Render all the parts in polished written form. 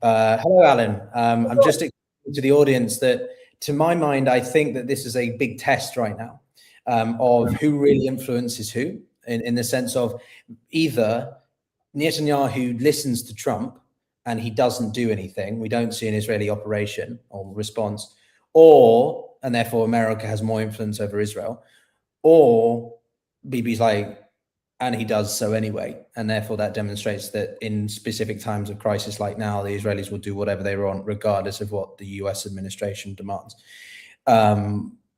Hello, Alan. I'm just explaining to the audience that, to my mind, I think that this is a big test right now of who really influences who, in the sense of either Netanyahu listens to Trump and he doesn't do anything. We don't see an Israeli operation or response, and therefore America has more influence over Israel, or Bibi's like, and he does so anyway. And therefore that demonstrates that in specific times of crisis like now, the Israelis will do whatever they want, regardless of what the US administration demands.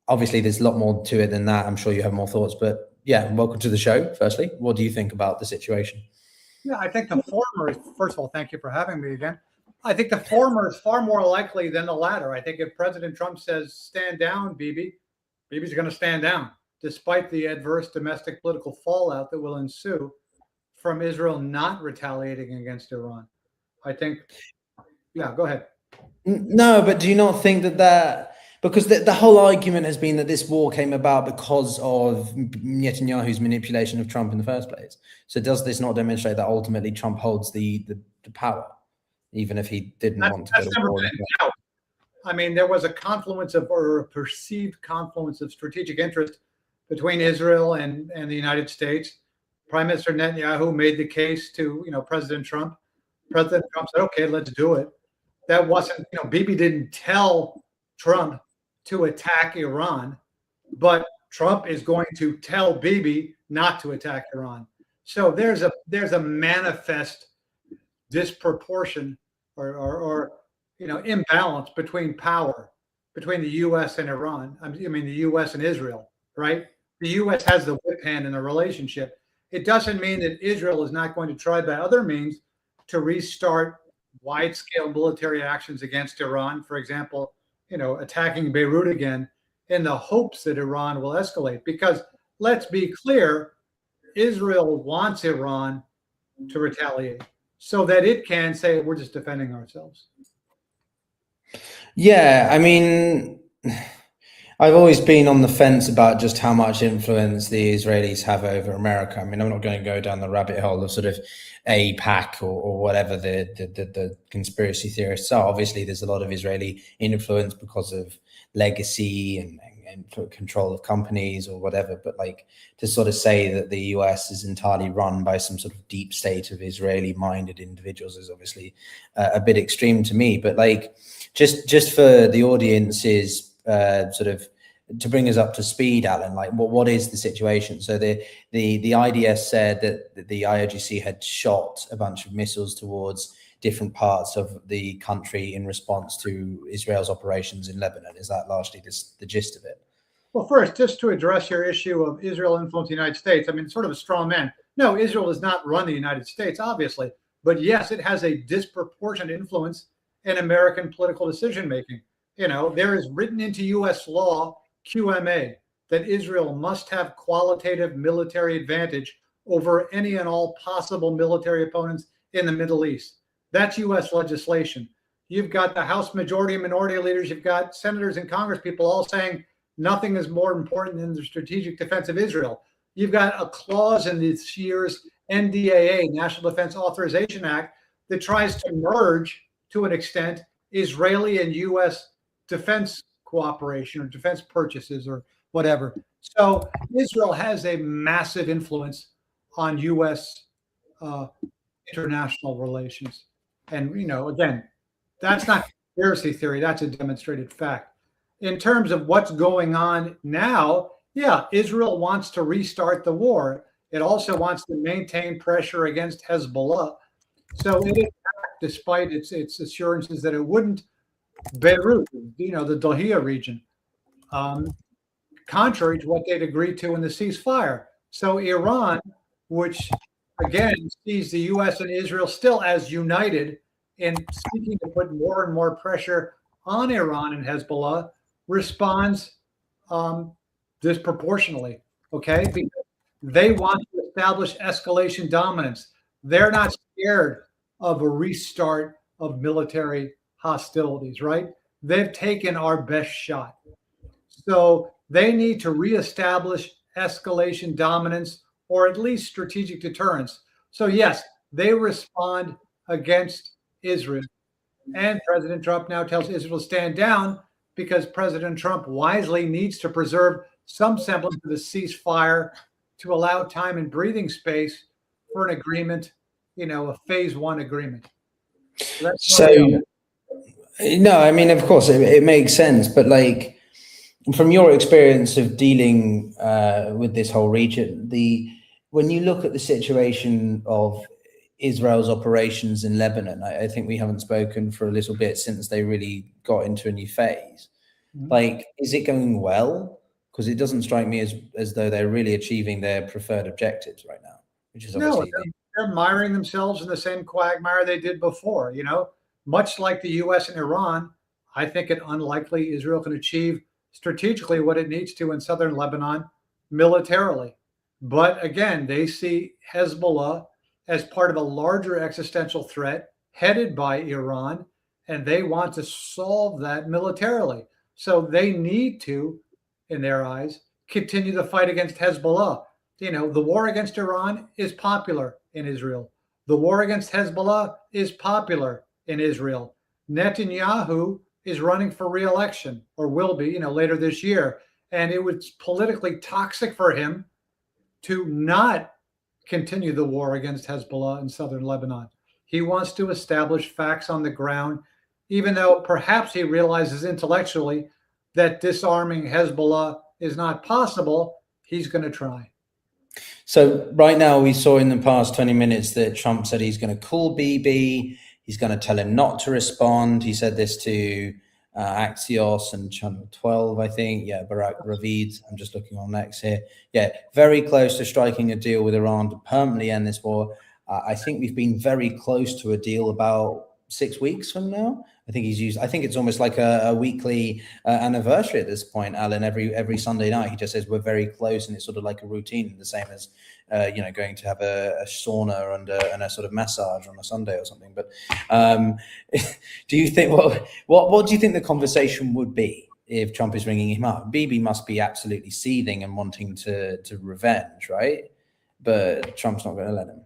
Obviously, there's a lot more to it than that. I'm sure you have more thoughts, but yeah, welcome to the show. Firstly, what do you think about the situation? Yeah, I think the former is, first of all, thank you for having me again. I think the former is far more likely than the latter. I think if President Trump says, stand down, Bibi, Bibi's going to stand down, despite the adverse domestic political fallout that will ensue from Israel not retaliating against Iran. I think, yeah, go ahead. No, but do you not think that because the whole argument has been that this war came about because of Netanyahu's manipulation of Trump in the first place. So does this not demonstrate that ultimately Trump holds the power, even if he didn't want to go to war? I mean, there was a confluence of, or a perceived confluence of strategic interest between Israel and the United States. Prime Minister Netanyahu made the case to, President Trump. President Trump said, okay, let's do it. That wasn't, Bibi didn't tell Trump to attack Iran, but Trump is going to tell Bibi not to attack Iran. So there's a manifest disproportion or imbalance between power between the U.S. and Iran. I mean, the U.S. and Israel, right? The U.S. has the whip hand in the relationship. It doesn't mean that Israel is not going to try by other means to restart wide-scale military actions against Iran, for example, attacking Beirut again, in the hopes that Iran will escalate. Because let's be clear, Israel wants Iran to retaliate so that it can say, we're just defending ourselves. Yeah, I mean, I've always been on the fence about just how much influence the Israelis have over America. I mean, I'm not going to go down the rabbit hole of sort of AIPAC or whatever the conspiracy theorists are. Obviously, there's a lot of Israeli influence because of legacy and control of companies or whatever. But like to sort of say that the US is entirely run by some sort of deep state of Israeli-minded individuals is obviously a bit extreme to me. But like just for the audience's sort of to bring us up to speed, Alan, like what is the situation? So the IDS said that the IRGC had shot a bunch of missiles towards different parts of the country in response to Israel's operations in Lebanon. Is that largely the gist of it? Well, first, just to address your issue of Israel influencing the United States, I mean, sort of a straw man. No, Israel does not run the United States, obviously. But yes, it has a disproportionate influence in American political decision-making. There is written into U.S. law, QMA, that Israel must have qualitative military advantage over any and all possible military opponents in the Middle East. That's U.S. legislation. You've got the House majority and minority leaders, you've got senators and Congress people all saying nothing is more important than the strategic defense of Israel. You've got a clause in this year's NDAA, National Defense Authorization Act, that tries to merge, to an extent, Israeli and U.S. defense cooperation or defense purchases or whatever. So Israel has a massive influence on U.S. International relations. And, again, that's not conspiracy theory. That's a demonstrated fact. In terms of what's going on now, yeah, Israel wants to restart the war. It also wants to maintain pressure against Hezbollah. So it is, despite its assurances that it wouldn't, Beirut, the Dahia region, contrary to what they'd agreed to in the ceasefire. So Iran, which again sees the U.S. and Israel still as united in seeking to put more and more pressure on Iran and Hezbollah, responds disproportionately, okay? Because they want to establish escalation dominance. They're not scared of a restart of military hostilities, right? They've taken our best shot. So they need to reestablish escalation dominance or at least strategic deterrence. So yes, they respond against Israel. And President Trump now tells Israel to stand down because President Trump wisely needs to preserve some semblance of a ceasefire to allow time and breathing space for an agreement, a phase one agreement. So that's where So, we are. no, I mean, of course, it makes sense, but like from your experience of dealing with this whole region, when you look at the situation of Israel's operations in Lebanon, I think we haven't spoken for a little bit since they really got into a new phase. Mhm. Like, is it going well? Because it doesn't strike me as though they're really achieving their preferred objectives right now, which is No, obviously the they're miring themselves in the same quagmire they did before. Much like the U.S. and Iran, I think it unlikely Israel can achieve strategically what it needs to in southern Lebanon militarily. But again, they see Hezbollah as part of a larger existential threat headed by Iran, and they want to solve that militarily. So they need to, in their eyes, continue the fight against Hezbollah. The war against Iran is popular in Israel. The war against Hezbollah is popular in Israel. Netanyahu is running for re-election, or will be, later this year. And it was politically toxic for him to not continue the war against Hezbollah in southern Lebanon. He wants to establish facts on the ground, even though perhaps he realizes intellectually that disarming Hezbollah is not possible. He's going to try. So right now, we saw in the past 20 minutes that Trump said he's going to call Bibi. He's going to tell him not to respond. He said this to Axios and Channel 12, I think. Yeah, Barak Ravid. I'm just looking on X here. Yeah, very close to striking a deal with Iran to permanently end this war. I think we've been very close to a deal about 6 weeks from now. I think it's almost like a weekly anniversary at this point, Alan. Every Sunday night, he just says we're very close, and it's sort of like a routine, the same as going to have a sauna and a sort of massage on a Sunday or something. But do you think what do you think the conversation would be if Trump is ringing him up? Bibi must be absolutely seething and wanting to revenge, right? But Trump's not going to let him.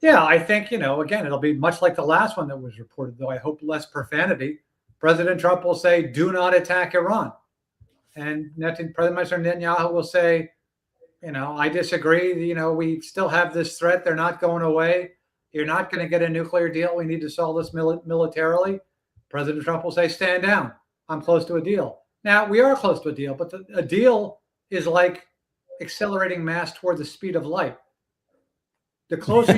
Yeah, I think, again, it'll be much like the last one that was reported, though I hope less profanity. President Trump will say, do not attack Iran. And President Netanyahu will say, I disagree. We still have this threat. They're not going away. You're not going to get a nuclear deal. We need to solve this militarily. President Trump will say, stand down. I'm close to a deal. Now, we are close to a deal, but a deal is like accelerating mass toward the speed of light. The closer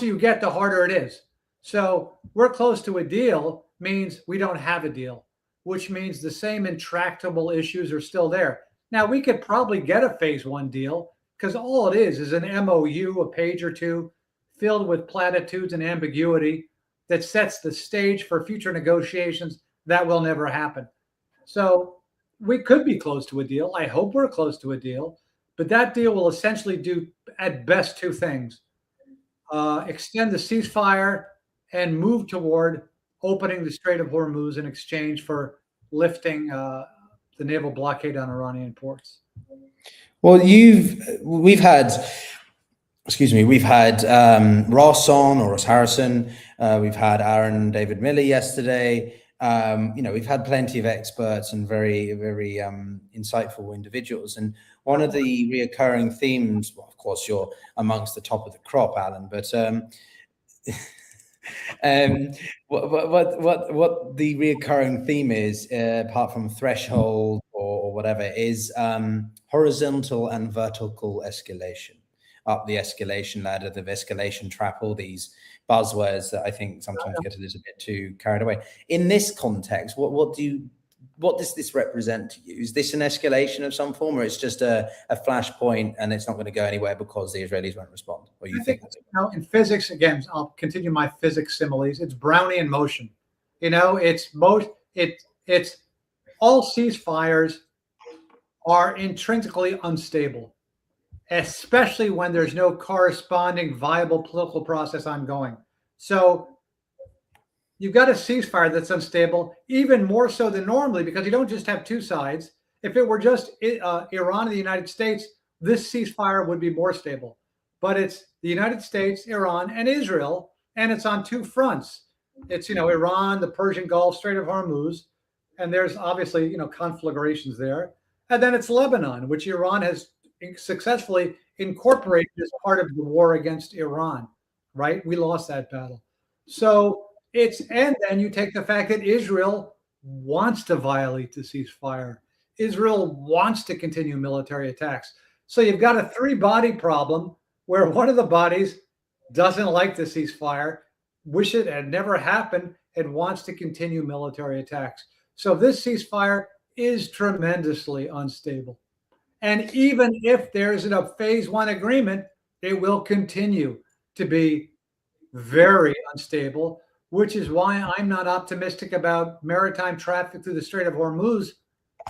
you get, the harder it is. So we're close to a deal means we don't have a deal, which means the same intractable issues are still there. Now, we could probably get a phase one deal because all it is an MOU, a page or two, filled with platitudes and ambiguity that sets the stage for future negotiations that will never happen. So we could be close to a deal. I hope we're close to a deal. But that deal will essentially do, at best, two things. Extend the ceasefire and move toward opening the Strait of Hormuz in exchange for lifting the naval blockade on Iranian ports. Well, we've had Ross on, or Ross Harrison. We've had Aaron David Miller yesterday. We've had plenty of experts and very, very insightful individuals. And one of the reoccurring themes, well, of course, you're amongst the top of the crop, Alan, but what the reoccurring theme is, apart from threshold or whatever, is horizontal and vertical escalation, up the escalation ladder, the escalation trap, all these buzzwords that I think sometimes get a little bit too carried away. In this context, what does this represent to you? Is this an escalation of some form, or it's just a flashpoint and it's not going to go anywhere because the Israelis won't respond? Or you think? In physics, again, I'll continue my physics similes. It's Brownian motion. It's all ceasefires are intrinsically unstable, especially when there's no corresponding viable political process ongoing. So you've got a ceasefire that's unstable, even more so than normally, because you don't just have two sides. If it were just Iran and the United States, this ceasefire would be more stable. But it's the United States, Iran, and Israel, and it's on two fronts. It's, Iran, the Persian Gulf, Strait of Hormuz, and there's obviously, conflagrations there. And then it's Lebanon, which Iran has successfully incorporated as part of the war against Iran, right? We lost that battle. So and then you take the fact that Israel wants to violate the ceasefire. Israel wants to continue military attacks. So you've got a three-body problem where one of the bodies doesn't like the ceasefire, wish it had never happened, and wants to continue military attacks. So this ceasefire is tremendously unstable. And even if there's a phase one agreement, it will continue to be very unstable, which is why I'm not optimistic about maritime traffic through the Strait of Hormuz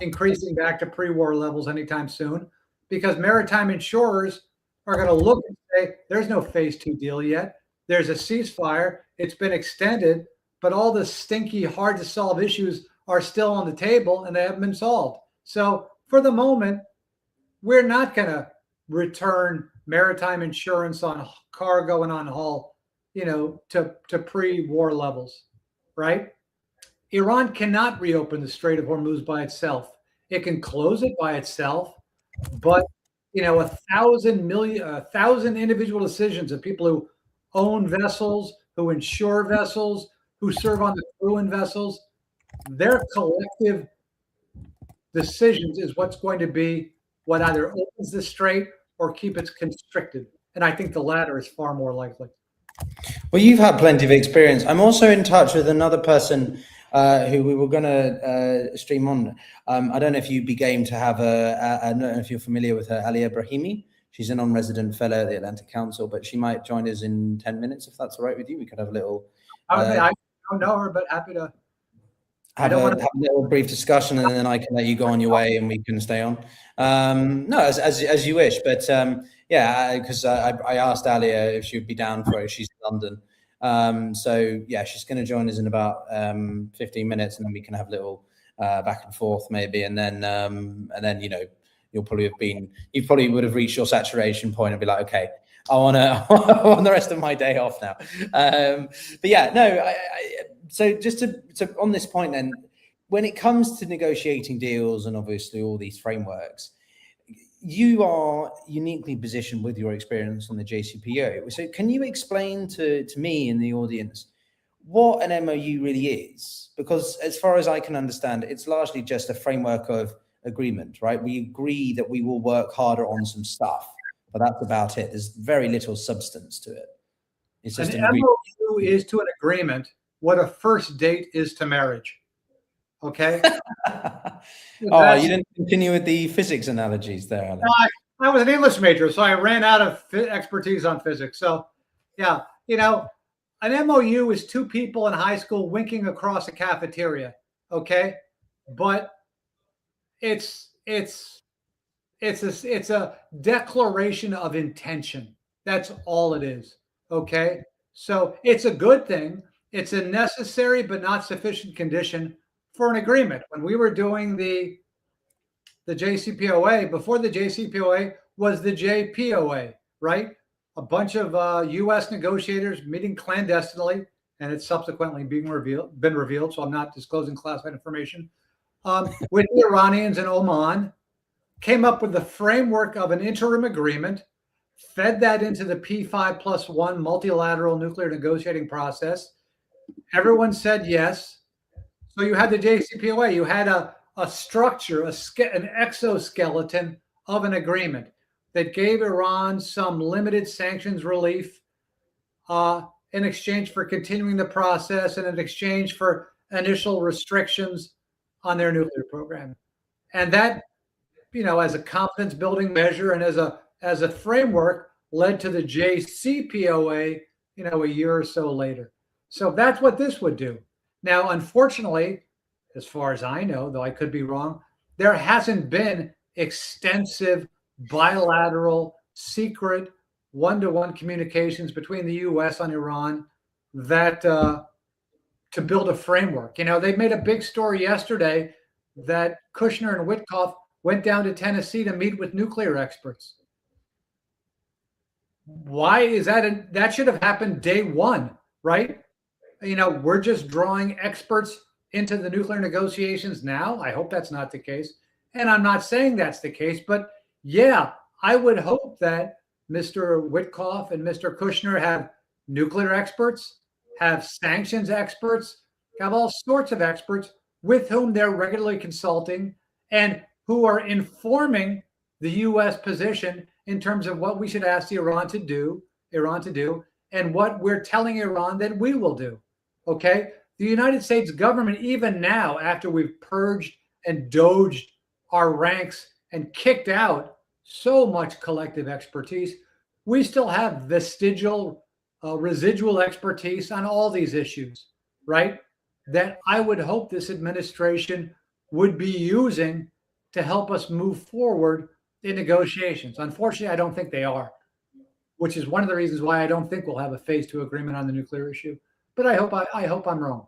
increasing back to pre-war levels anytime soon, because maritime insurers are going to look and say, there's no phase two deal yet. There's a ceasefire. It's been extended, but all the stinky, hard to solve issues are still on the table and they haven't been solved. So for the moment, we're not going to return maritime insurance on cargo and on hull, to pre-war levels, right? Iran cannot reopen the Strait of Hormuz by itself. It can close it by itself, but 1,000 individual decisions of people who own vessels, who insure vessels, who serve on the crew in vessels, their collective decisions is what's going to be what either opens the strait or keep it constricted. And I think the latter is far more likely. Well, you've had plenty of experience. I'm also in touch with another person who we were going to stream on. I don't know if you'd be game to have I don't know if you're familiar with her, Alia Brahimi. She's a non-resident fellow at the Atlantic Council, but she might join us in 10 minutes, if that's all right with you. We could have a little... I don't know her, but happy to... Have a little brief discussion, and then I can let you go on your way and we can stay on. No, as you wish. But yeah, because I asked Alia if she would be down for it. She's in London. So yeah, she's going to join us in about 15 minutes, and then we can have a little back and forth maybe. And then you'll probably would have reached your saturation point and be like, okay, I want the rest of my day off now. But yeah, no, so just to on this point then, when it comes to negotiating deals and obviously all these frameworks, you are uniquely positioned with your experience on the JCPOA. So can you explain to me and the audience what an MOU really is? Because as far as I can understand, it's largely just a framework of agreement, right? We agree that we will work harder on some stuff, but that's about it. There's very little substance to it. It's just an MOU is to an agreement what a first date is to marriage. Okay. Oh, you didn't continue with the physics analogies there, Alex. I was an English major, so I ran out of expertise on physics. So yeah, an MOU is two people in high school winking across a cafeteria. Okay. But it's a declaration of intention. That's all it is. Okay. So it's a good thing. It's a necessary but not sufficient condition for an agreement. When we were doing the JCPOA, before the JCPOA was the JPOA, right? A bunch of U.S. negotiators meeting clandestinely, and it's subsequently been revealed, so I'm not disclosing classified information, with the Iranians and Oman, came up with the framework of an interim agreement, fed that into the P5+1 multilateral nuclear negotiating process. Everyone said yes. So you had the JCPOA. You had a structure, an exoskeleton of an agreement that gave Iran some limited sanctions relief in exchange for continuing the process and in exchange for initial restrictions on their nuclear program. And that, as a confidence building measure and as a framework led to the JCPOA, a year or so later. So that's what this would do. Now, unfortunately, as far as I know, though I could be wrong, there hasn't been extensive bilateral, secret, one-to-one communications between the U.S. and Iran that to build a framework. They made a big story yesterday that Kushner and Witkoff went down to Tennessee to meet with nuclear experts. Why is that? That should have happened day one, right? we're just drawing experts into the nuclear negotiations now. I hope that's not the case. And I'm not saying that's the case, but yeah, I would hope that Mr. Witkoff and Mr. Kushner have nuclear experts, have sanctions experts, have all sorts of experts with whom they're regularly consulting and who are informing the U.S. position in terms of what we should ask Iran to do, and what we're telling Iran that we will do. Okay? The United States government, even now, after we've purged and doged our ranks and kicked out so much collective expertise, we still have vestigial, residual expertise on all these issues, right? That I would hope this administration would be using to help us move forward in negotiations. Unfortunately, I don't think they are, which is one of the reasons why I don't think we'll have a phase two agreement on the nuclear issue. But I hope I'm wrong.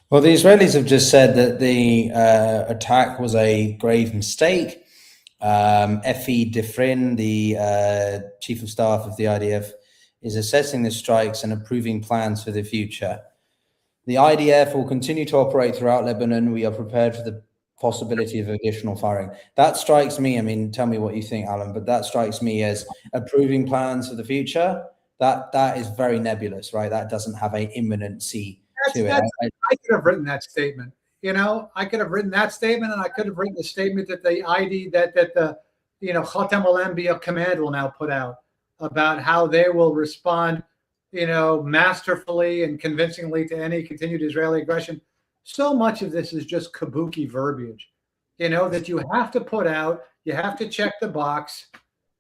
Well, the Israelis have just said that the attack was a grave mistake. Effie Defrin, the chief of staff of the IDF, is assessing the strikes and approving plans for the future. The IDF will continue to operate throughout Lebanon. We are prepared for the possibility of additional firing. That strikes me, I mean, tell me what you think, Alan, but that strikes me as approving plans for the future. That is very nebulous, right? That doesn't have an imminency to it. I could have written that statement. I could have written that statement, and I could have written the statement that the Khatam al-Anbiya command will now put out about how they will respond, masterfully and convincingly to any continued Israeli aggression. So much of this is just kabuki verbiage, that you have to put out, you have to check the box,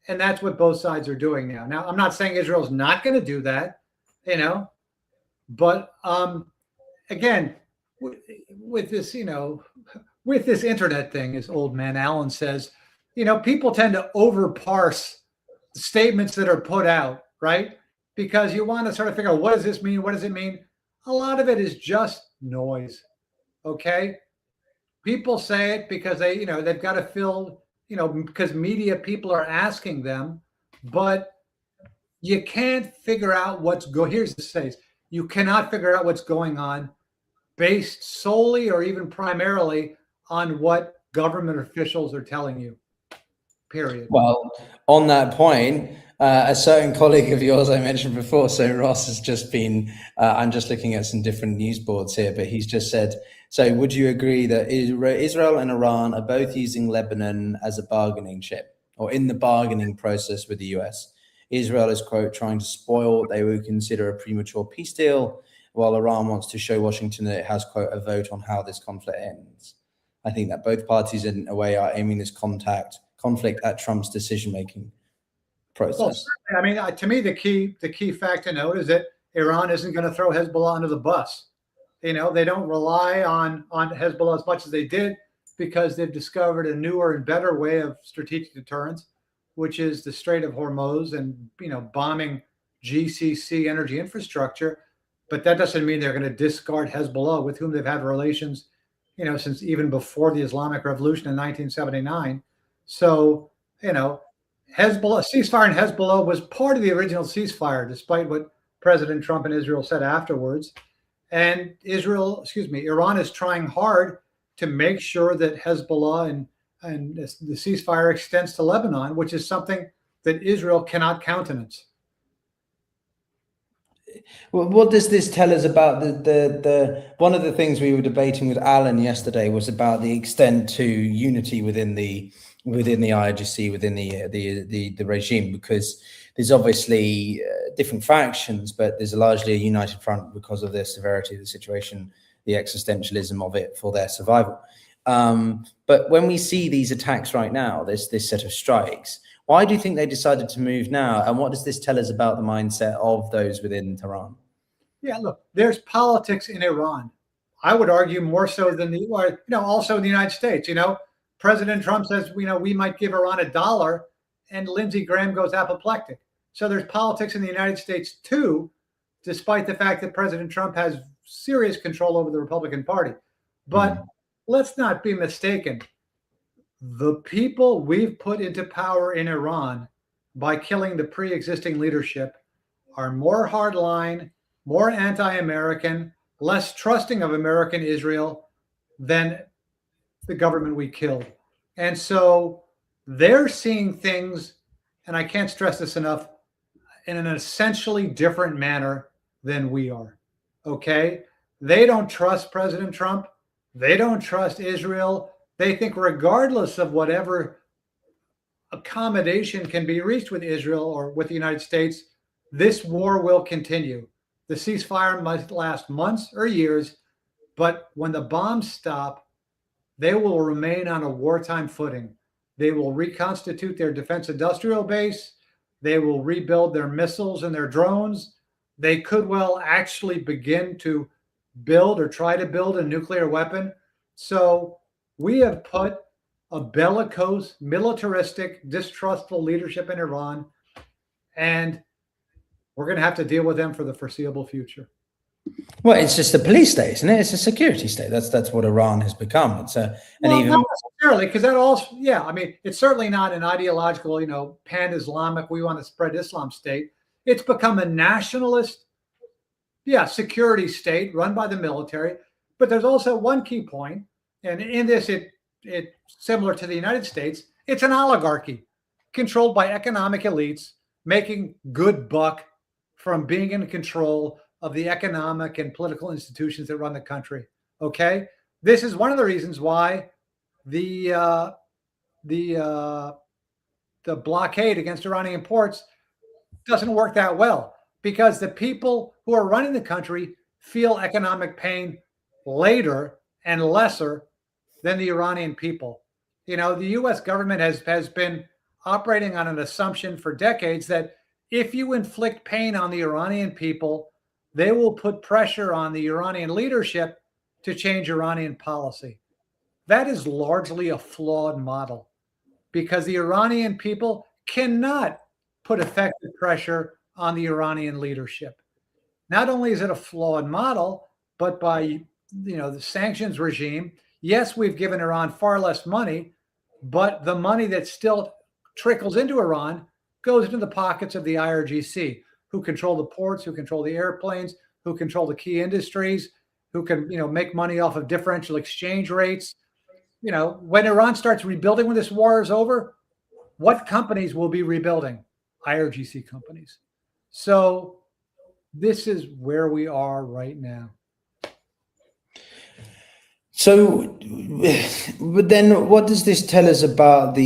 and that's what both sides are doing now. Now, I'm not saying Israel's not going to do that, but again, with this, with this internet thing, as old man Allen says, people tend to overparse the statements that are put out, right? Because you want to sort of figure out, what does this mean? What does it mean? A lot of it is just noise. Okay. People say it because they've got to fill, because media people are asking them, but you can't figure out here's the phrase. You cannot figure out what's going on based solely or even primarily on what government officials are telling you, period. Well, on that point, a certain colleague of yours I mentioned before, so Ross has just been, I'm just looking at some different news boards here, but he's just said, so would you agree that Israel and Iran are both using Lebanon as a bargaining chip, or in the bargaining process with the US? Israel is, quote, trying to spoil what they would consider a premature peace deal, while Iran wants to show Washington that it has, quote, a vote on how this conflict ends. I think that both parties in a way are aiming this conflict at Trump's decision-making process. Well, I mean, to me, the key fact to note is that Iran isn't going to throw Hezbollah under the bus. They don't rely on Hezbollah as much as they did because they've discovered a newer and better way of strategic deterrence, which is the Strait of Hormuz and bombing GCC energy infrastructure. But that doesn't mean they're going to discard Hezbollah, with whom they've had relations, since even before the Islamic Revolution in 1979. So, Hezbollah, ceasefire in Hezbollah was part of the original ceasefire, despite what President Trump and Israel said afterwards. And Iran is trying hard to make sure that Hezbollah and the ceasefire extends to Lebanon, which is something that Israel cannot countenance. Well, what does this tell us about the one of the things we were debating with Alan yesterday was about the extent to unity within the IRGC, within the regime, because there's obviously different factions, but there's largely a united front because of the severity of the situation, the existentialism of it for their survival. But when we see these attacks right now, this set of strikes, why do you think they decided to move now? And what does this tell us about the mindset of those within Tehran? Yeah, look, there's politics in Iran. I would argue more so than also in the United States. President Trump says, we might give Iran $1, and Lindsey Graham goes apoplectic. So there's politics in the United States too, despite the fact that President Trump has serious control over the Republican Party. But let's not be mistaken. The people we've put into power in Iran by killing the pre-existing leadership are more hardline, more anti-American, less trusting of American Israel than the government we killed. And so they're seeing things, and I can't stress this enough, in an essentially different manner than we are. Okay? They don't trust President Trump. They don't trust Israel. They think, regardless of whatever accommodation can be reached with Israel or with the United States, this war will continue. The ceasefire might last months or years, but when the bombs stop, they will remain on a wartime footing. They will reconstitute their defense industrial base. They will rebuild their missiles and their drones. They could well actually begin to build or try to build a nuclear weapon. So we have put a bellicose, militaristic, distrustful leadership in Iran, and we're going to have to deal with them for the foreseeable future. Well, it's just a police state, isn't it? It's a security state. That's what Iran has become. It's a not necessarily, because that also, yeah, I mean, it's certainly not an ideological, pan-Islamic, we want to spread Islam state. It's become a nationalist, security state run by the military. But there's also one key point, and in this, it's similar to the United States. It's an oligarchy controlled by economic elites making good buck from being in control of the economic and political institutions that run the country. Okay, this is one of the reasons why the blockade against Iranian ports doesn't work that well, because the people who are running the country feel economic pain later and lesser than the Iranian people. The U.S. government has been operating on an assumption for decades that if you inflict pain on the Iranian people, they will put pressure on the Iranian leadership to change Iranian policy. That is largely a flawed model, because the Iranian people cannot put effective pressure on the Iranian leadership. Not only is it a flawed model, but by the sanctions regime, yes, we've given Iran far less money, but the money that still trickles into Iran goes into the pockets of the IRGC, who control the ports, who control the airplanes, who control the key industries, who can make money off of differential exchange rates. When Iran starts rebuilding, when this war is over, what companies will be rebuilding? IRGC companies. So this is where we are right now. So, but then what does this tell us about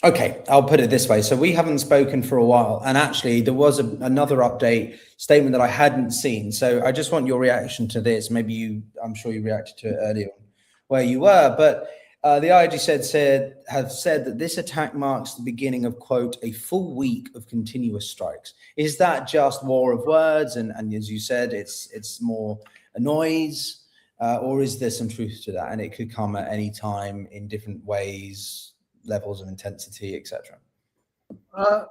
okay, I'll put it this way. So we haven't spoken for a while, and actually there was another update statement that I hadn't seen. So I just want your reaction to this. Maybe I'm sure you reacted to it earlier on where you were, but the IRG have said that this attack marks the beginning of, quote, a full week of continuous strikes. Is that just war of words? And as you said, it's more a noise, or is there some truth to that? And it could come at any time in different ways, levels of intensity, etc.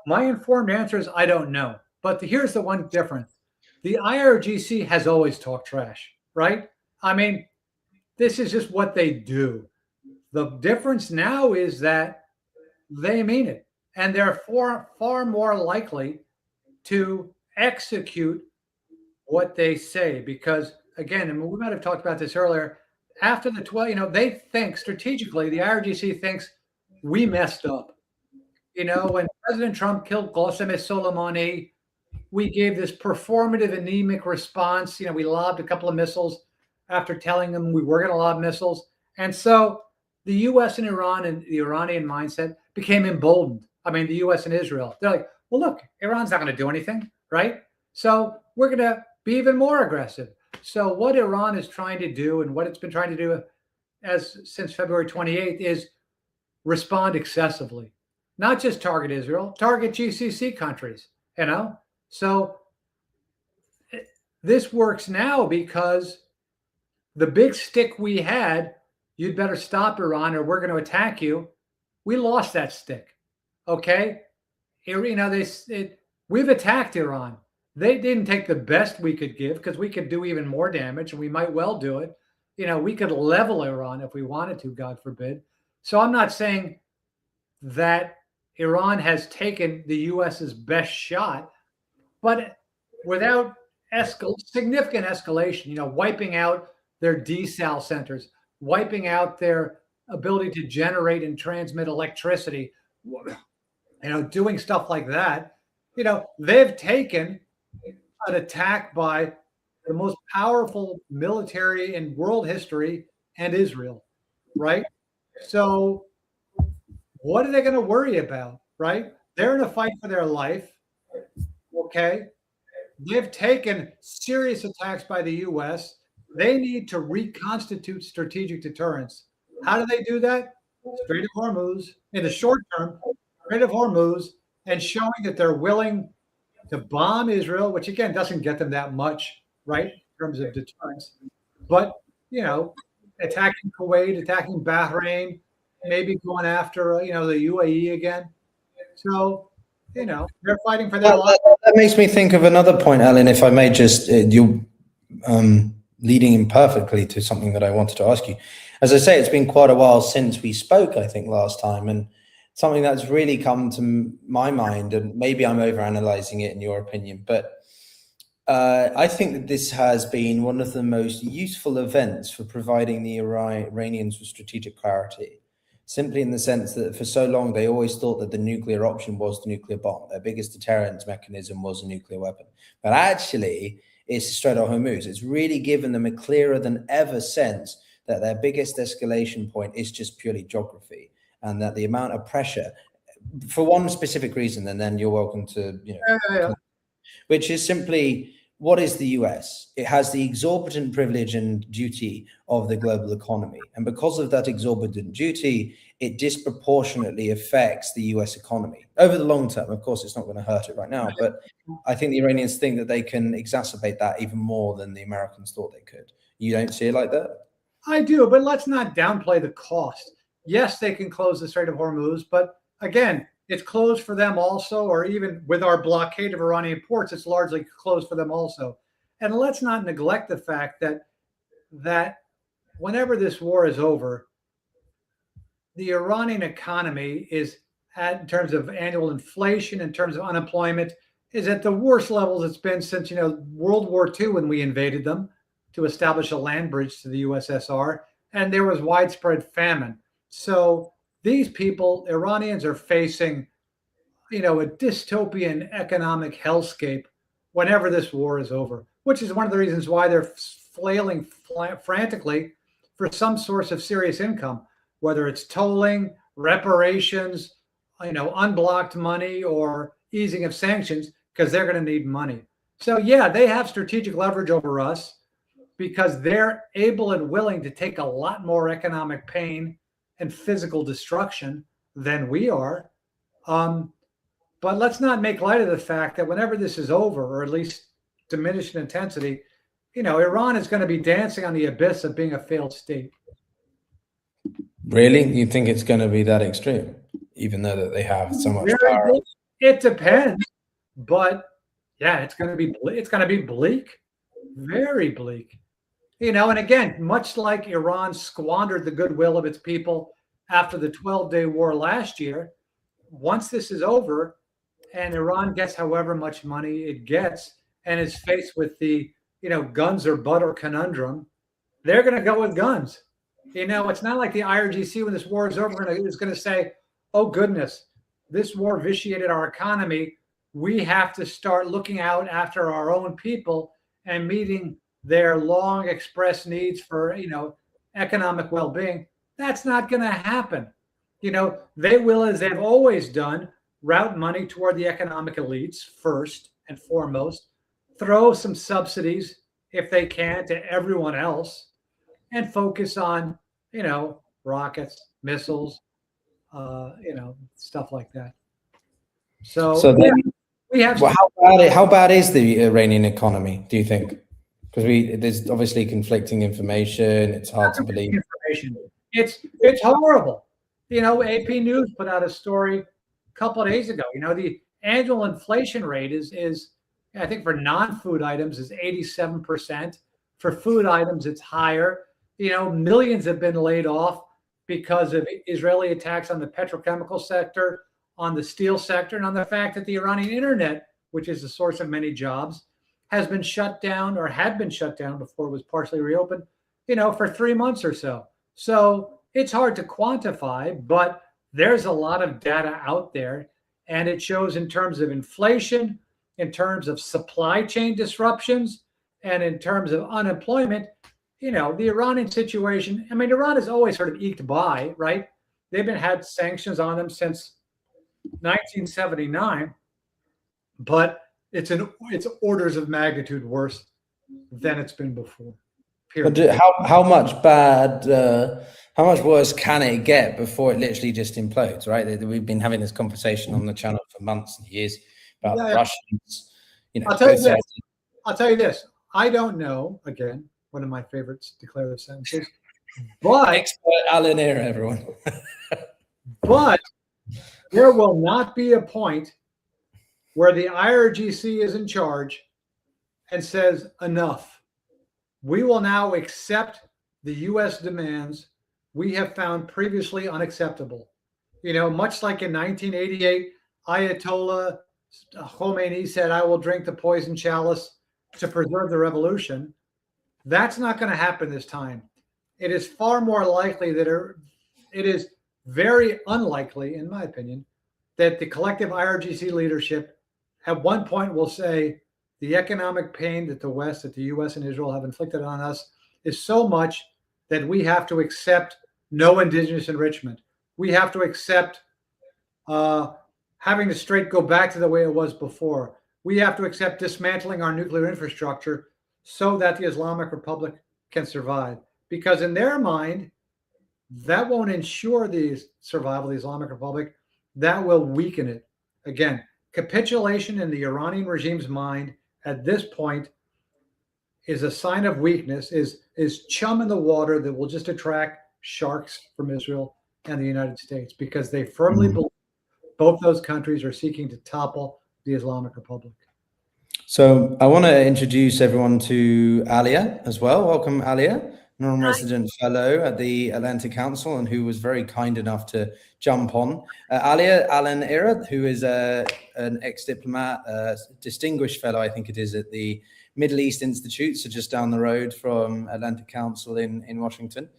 My informed answer is I don't know. But here's the one difference. The IRGC has always talked trash, right? I mean, this is just what they do. The difference now is that they mean it, and they're far more likely to execute what they say. Because, again, and we might have talked about this earlier, after the 12, they think strategically, the IRGC thinks we messed up. When President Trump killed Qasem Soleimani, we gave this performative, anemic response. We lobbed a couple of missiles after telling them we were going to lob missiles. And so the U.S. and Iran and the Iranian mindset became emboldened. I mean, the U.S. and Israel, they're like, well, look, Iran's not going to do anything, right? So we're going to be even more aggressive. So what Iran is trying to do, and what it's been trying to do since February 28th, is respond excessively. Not just target Israel, target GCC countries, So this works now because the big stick we had, you'd better stop Iran or we're going to attack you, we lost that stick. Okay? We've attacked Iran. They didn't take the best we could give, because we could do even more damage, and we might well do it. We could level Iran if we wanted to, God forbid. So I'm not saying that Iran has taken the U.S.'s best shot, but without significant escalation, wiping out their desal centers, wiping out their ability to generate and transmit electricity, doing stuff like that. They've taken an attack by the most powerful military in world history and Israel, right? So what are they going to worry about, right? They're in a fight for their life, okay? They've taken serious attacks by the U.S. They need to reconstitute strategic deterrence. How do they do that? Strait of Hormuz, in the short term, Strait of Hormuz, and showing that they're willing to bomb Israel, which again doesn't get them that much, right, in terms of deterrence. But, attacking Kuwait, attacking Bahrain, maybe going after, the UAE again. So, they're fighting for their lives. That makes me think of another point, Alan, if I may just, you're leading in perfectly to something that I wanted to ask you. As I say, it's been quite a while since we spoke, I think, last time, and something that's really come to my mind, and maybe I'm overanalyzing it in your opinion, but I think that this has been one of the most useful events for providing the Iranians with strategic clarity, simply in the sense that for so long they always thought that the nuclear option was the nuclear bomb. Their biggest deterrent mechanism was a nuclear weapon. But actually, it's Strait of Hormuz. It's really given them a clearer than ever sense that their biggest escalation point is just purely geography, and that the amount of pressure, for one specific reason, and then you're welcome to, which is simply, what is the US? It has the exorbitant privilege and duty of the global economy. And because of that exorbitant duty, it disproportionately affects the US economy over the long term. Of course, it's not going to hurt it right now, but I think the Iranians think that they can exacerbate that even more than the Americans thought they could. You don't see it like that? I do, but let's not downplay the cost. Yes, they can close the Strait of Hormuz, but again, it's closed for them also, or even with our blockade of Iranian ports, it's largely closed for them also. And let's not neglect the fact that whenever this war is over, the Iranian economy is in terms of annual inflation, in terms of unemployment, is at the worst levels it's been since, World War II, when we invaded them to establish a land bridge to the USSR, and there was widespread famine. So these people, Iranians, are facing, a dystopian economic hellscape whenever this war is over, which is one of the reasons why they're flailing frantically for some source of serious income, whether it's tolling, reparations, unblocked money, or easing of sanctions, because they're going to need money. So yeah, they have strategic leverage over us because they're able and willing to take a lot more economic pain and physical destruction than we are. But let's not make light of the fact that whenever this is over, or at least diminished in intensity, Iran is going to be dancing on the abyss of being a failed state. Really? You think it's going to be that extreme, even though that they have so much power? It depends, but yeah, it's going to be bleak, very bleak. And again, much like Iran squandered the goodwill of its people after the 12-day war last year, once this is over and Iran gets however much money it gets and is faced with the, guns or butter conundrum, they're going to go with guns. It's not like the IRGC, when this war is over, is going to say, oh, goodness, this war vitiated our economy. We have to start looking out after our own people and meeting their long expressed needs for, economic well-being. That's not going to happen. They will, as they've always done, route money toward the economic elites first and foremost, throw some subsidies, if they can, to everyone else, and focus on, rockets, missiles, stuff like that. So then, yeah, we have. Well, how bad is the Iranian economy, do you think? Because there's obviously conflicting information. It's hard to believe. It's horrible. AP News put out a story a couple of days ago. The annual inflation rate is I think for non-food items is 87%. For food items, it's higher. Millions have been laid off because of Israeli attacks on the petrochemical sector, on the steel sector, and on the fact that the Iranian internet, which is the source of many jobs, has been shut down or had been shut down before it was partially reopened, you know, for 3 months or so. So it's hard to quantify, but there's a lot of data out there, and it shows in terms of inflation, in terms of supply chain disruptions, and in terms of unemployment. You know, the Iranian situation, I mean, Iran has always sort of eked by, right? They've been had sanctions on them since 1979, but it's orders of magnitude worse than it's been before. But how much bad, how much worse can it get before it literally just implodes, right? We've been having this conversation on the channel for months and years about the Russians. You know, I'll tell you this. I don't know, again, one of my favorite declarative sentences, but expert Alan here, everyone. But there will not be a point where the IRGC is in charge and says, enough. We will now accept the U.S. demands we have found previously unacceptable. You know, much like in 1988, Ayatollah Khomeini said, I will drink the poison chalice to preserve the revolution. That's not going to happen this time. It is far more likely that it is very unlikely, in my opinion, that the collective IRGC leadership at one point will say the economic pain that the West, that the US and Israel have inflicted on us is so much that we have to accept no indigenous enrichment. We have to accept having the Strait go back to the way it was before. We have to accept dismantling our nuclear infrastructure so that the Islamic Republic can survive. Because in their mind, that won't ensure the survival of the Islamic Republic. That will weaken it. Again, capitulation in the Iranian regime's mind at this point is a sign of weakness, is chum in the water that will just attract sharks from Israel and the United States, because they firmly believe both those countries are seeking to topple the Islamic Republic. So I want to introduce everyone to Alia as well. Welcome, Alia, non-resident fellow at the Atlantic Council, and who was very kind enough to jump on. Alia Alan-Ira, who is an ex-diplomat, distinguished fellow, I think it is, at the Middle East Institute, so just down the road from Atlantic Council in Washington.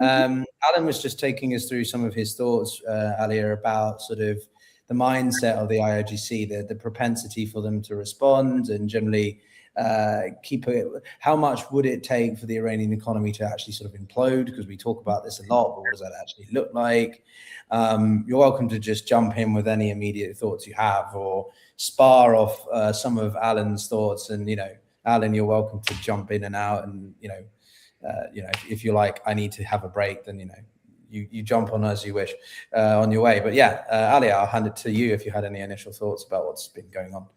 Alan was just taking us through some of his thoughts, Alia, about sort of the mindset of the IRGC, the propensity for them to respond, and generally keep it. How much would it take for the Iranian economy to actually sort of implode? Because we talk about this a lot, but what does that actually look like? You're welcome to just jump in with any immediate thoughts you have, or spar off some of Alan's thoughts. And Alan, you're welcome to jump in and out. And if you're like, I need to have a break, then you jump on as you wish on your way. But yeah, Ali, I'll hand it to you if you had any initial thoughts about what's been going on.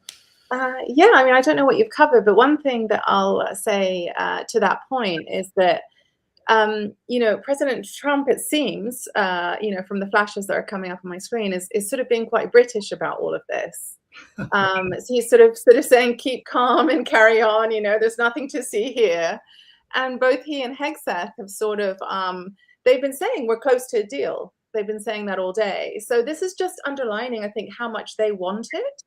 Yeah, I mean, I don't know what you've covered, but one thing that I'll say to that point is that, President Trump, it seems, from the flashes that are coming up on my screen, is sort of being quite British about all of this. So he's sort of saying, keep calm and carry on, there's nothing to see here. And both he and Hegseth have sort of, they've been saying we're close to a deal. They've been saying that all day. So this is just underlining, I think, how much they want it,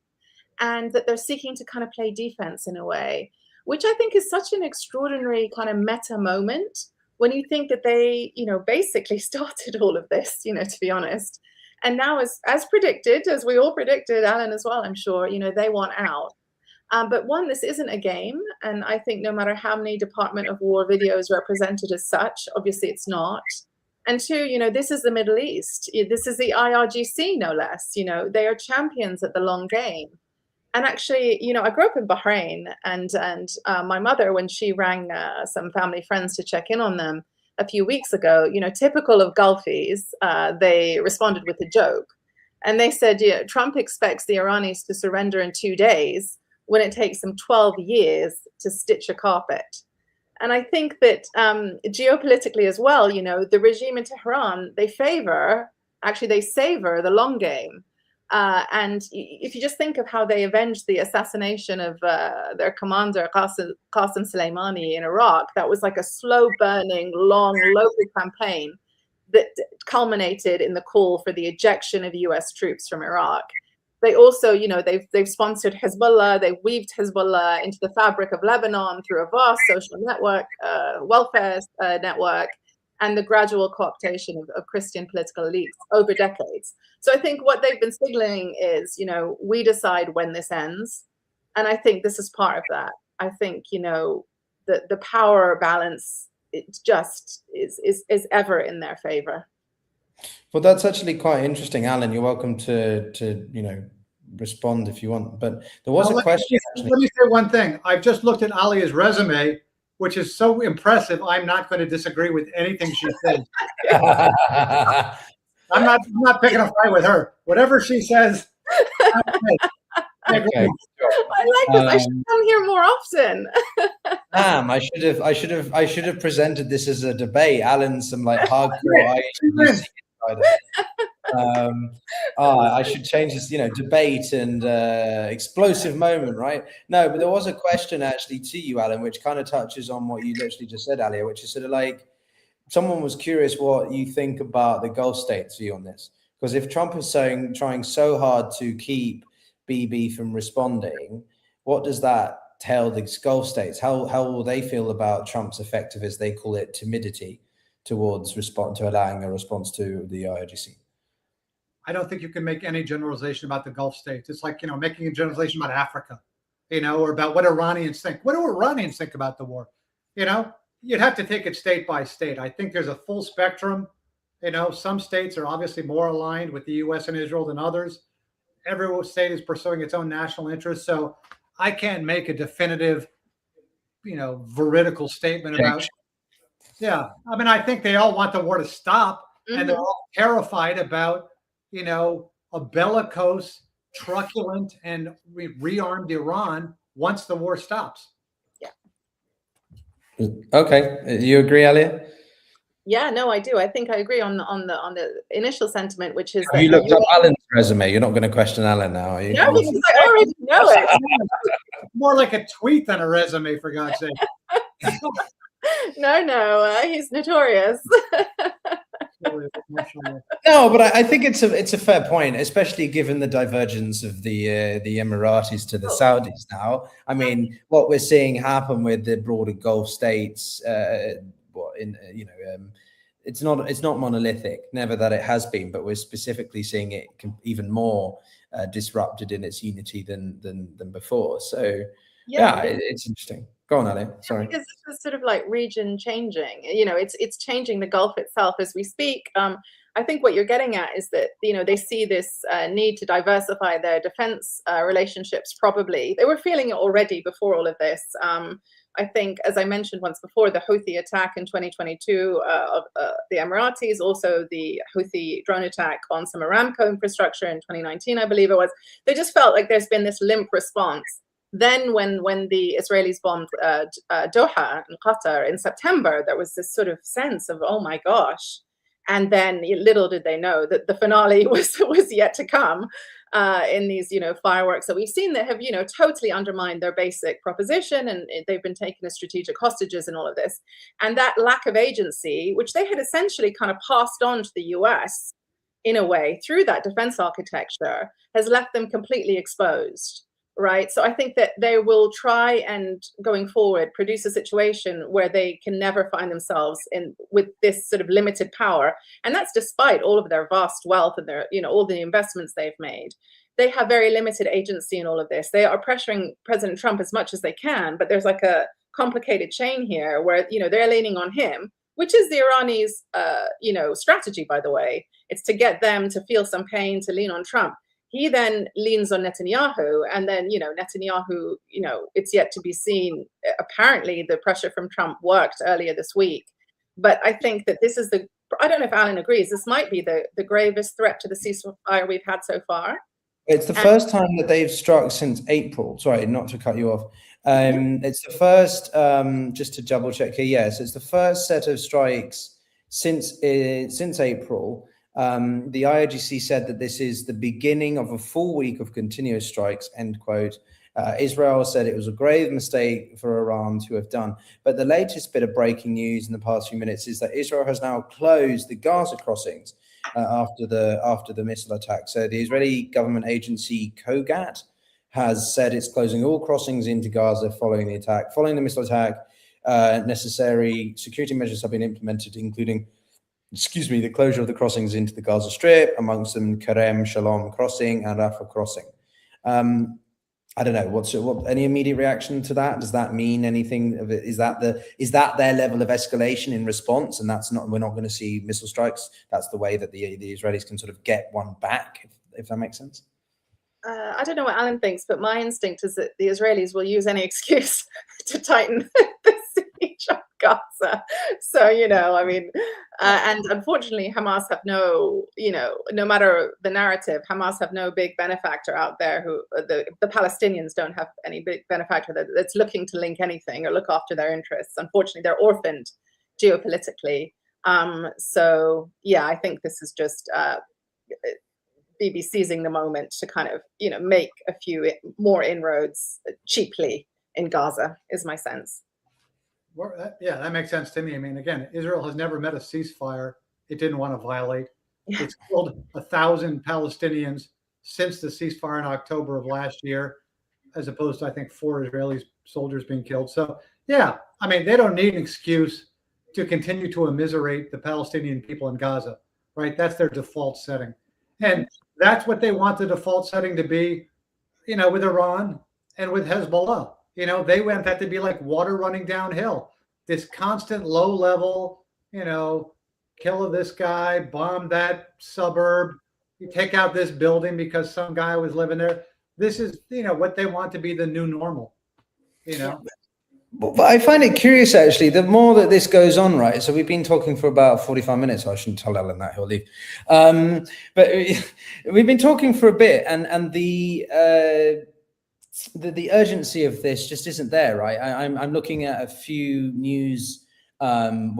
and that they're seeking to kind of play defense in a way, which I think is such an extraordinary kind of meta moment when you think that they, basically started all of this, to be honest. And now, as predicted, as we all predicted, Alan as well, I'm sure, they want out. But one, this isn't a game. And I think no matter how many Department of War videos represented as such, obviously it's not. And two, this is the Middle East. This is the IRGC, no less. They are champions at the long game. And actually, I grew up in Bahrain, and my mother, when she rang some family friends to check in on them a few weeks ago, typical of Gulfies, they responded with a joke. And they said, Trump expects the Iranis to surrender in 2 days when it takes them 12 years to stitch a carpet. And I think that geopolitically as well, the regime in Tehran, they savor the long game. And if you just think of how they avenged the assassination of their commander, Qasem Soleimani, in Iraq, that was like a slow-burning, long, local campaign that culminated in the call for the ejection of US troops from Iraq. They also, they've sponsored Hezbollah. They've weaved Hezbollah into the fabric of Lebanon through a vast social network, welfare network, and the gradual co-optation of Christian political elites over decades. So I think what they've been signaling is, we decide when this ends. And I think this is part of that. I think, the power balance, it just is ever in their favor. Well, that's actually quite interesting, Alan. You're welcome to respond if you want. But there was a question. Let me say one thing. I've just looked at Alia's resume, which is so impressive. I'm not going to disagree with anything she says. I'm not picking a fight with her. Whatever she says. Okay. I like this. I should come here more often. I should have presented this as a debate. Alan's some hardcore IHBC insider. I should change this, debate and explosive moment, right? No, but there was a question actually to you, Alan, which kind of touches on what you literally just said, Alia, which is sort of someone was curious what you think about the Gulf states' view on this. Because if Trump is trying so hard to keep BB from responding, what does that tell the Gulf states? How will they feel about Trump's effective, as they call it, timidity towards allowing a response to the IRGC? I don't think you can make any generalization about the Gulf states. It's like, making a generalization about Africa, or about what Iranians think. What do Iranians think about the war? You'd have to take it state by state. I think there's a full spectrum. Some states are obviously more aligned with the U.S. and Israel than others. Every state is pursuing its own national interests. So I can't make a definitive, veridical statement about. Yeah. I mean, I think they all want the war to stop, and they're all terrified about, a bellicose, truculent, and rearmed Iran once the war stops. Yeah. Okay. You agree, Alia? Yeah, no, I do. I think I agree on the initial sentiment, which is. Have you looked up Alan's resume? You're not going to question Alan now, are you? No, because I already know it. More like a tweet than a resume, for God's sake. No, he's notorious. No, but I think it's a fair point, especially given the divergence of the Emiratis to the Saudis now. I mean, what we're seeing happen with the broader Gulf states, it's not monolithic, never that it has been, but we're specifically seeing it even more disrupted in its unity than before. So it's interesting. Go on, Ali. Sorry. Because this is sort of like region changing. It's changing the Gulf itself as we speak. I think what you're getting at is that they see this need to diversify their defense relationships. Probably they were feeling it already before all of this. I think, as I mentioned once before, the Houthi attack in 2022 of the Emiratis, also the Houthi drone attack on some Aramco infrastructure in 2019, I believe it was. They just felt like there's been this limp response. Then when the Israelis bombed Doha in Qatar in September, there was this sort of sense of, oh my gosh. And then little did they know that the finale was yet to come in these, fireworks that we've seen that have, totally undermined their basic proposition. And they've been taken as strategic hostages in all of this. And that lack of agency, which they had essentially kind of passed on to the US in a way through that defense architecture, has left them completely exposed. Right. So I think that they will try and going forward produce a situation where they can never find themselves with this sort of limited power. And that's despite all of their vast wealth and their, all the investments they've made. They have very limited agency in all of this. They are pressuring President Trump as much as they can. But there's like a complicated chain here where, they're leaning on him, which is the Iranis, strategy, by the way. It's to get them to feel some pain, to lean on Trump. He then leans on Netanyahu, and then, Netanyahu, it's yet to be seen. Apparently, the pressure from Trump worked earlier this week. But I think that this is I don't know if Alan agrees, this might be the gravest threat to the ceasefire we've had so far. It's the first time that they've struck since April. Sorry, not to cut you off. It's the first, just to double check here, yes, it's the first set of strikes since April. The IRGC said that this is the beginning of a full week of continuous strikes, end quote. Israel said it was a grave mistake for Iran to have done. But the latest bit of breaking news in the past few minutes is that Israel has now closed the Gaza crossings, after the missile attack. So the Israeli government agency Kogat has said it's closing all crossings into Gaza following the attack. Following the missile attack, necessary security measures have been implemented, including, the closure of the crossings into the Gaza Strip, amongst them Kerem Shalom crossing and Rafah crossing. I don't know. Any immediate reaction to that? Does that mean anything? Is that their level of escalation in response? And we're not going to see missile strikes. That's the way that the Israelis can sort of get one back, if that makes sense. I don't know what Alan thinks, but my instinct is that the Israelis will use any excuse to tighten the siege of Gaza. So, and unfortunately, Hamas have no matter the narrative, Hamas have no big benefactor out there who the Palestinians don't have any big benefactor that's looking to link anything or look after their interests. Unfortunately, they're orphaned geopolitically. So, yeah, I think this is just Bibi seizing the moment to kind of, make a few more inroads cheaply in Gaza, is my sense. Well, yeah, that makes sense to me. I mean, again, Israel has never met a ceasefire it didn't want to violate. Yeah. It's killed 1,000 Palestinians since the ceasefire in October of last year, as opposed to, I think, 4 Israeli soldiers being killed. So, yeah, I mean, they don't need an excuse to continue to immiserate the Palestinian people in Gaza, right? That's their default setting. And that's what they want the default setting to be, with Iran and with Hezbollah. They want that to be like water running downhill. This constant low level, kill this guy, bomb that suburb, you take out this building because some guy was living there. This is, what they want to be the new normal, But I find it curious, actually, the more that this goes on, right? So we've been talking for about 45 minutes. So I shouldn't tell Ellen that, he'll leave. But we've been talking for a bit, and the urgency of this just isn't there, right? I'm looking at a few news, live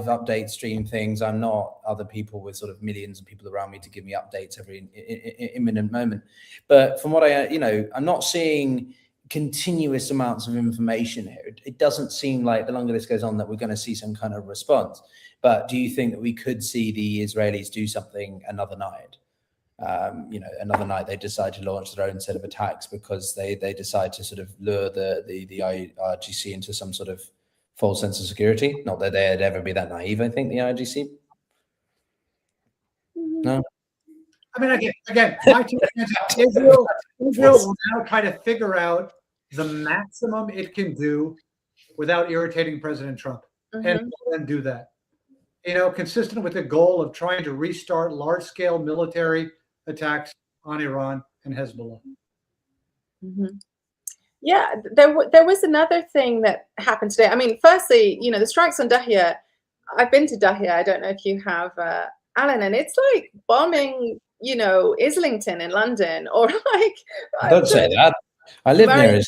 update stream things. I'm not other people with sort of millions of people around me to give me updates every imminent moment. But from what I'm not seeing continuous amounts of information here. It doesn't seem like the longer this goes on that we're going to see some kind of response. But do you think that we could see the Israelis do something another night? Another night they decide to launch their own set of attacks because they decide to sort of lure the IRGC into some sort of false sense of security. Not that they'd ever be that naive, I think, the IRGC. No? I mean, again, my two Israel will now try to figure out the maximum it can do without irritating President Trump, and then do that. Consistent with the goal of trying to restart large-scale military attacks on Iran and Hezbollah. Yeah, there was another thing that happened today. I mean, firstly, the strikes on Dahia. I've been to Dahia. I don't know if you have, Alan, and it's like bombing, Islington in London, or like. Don't say that. I live near it.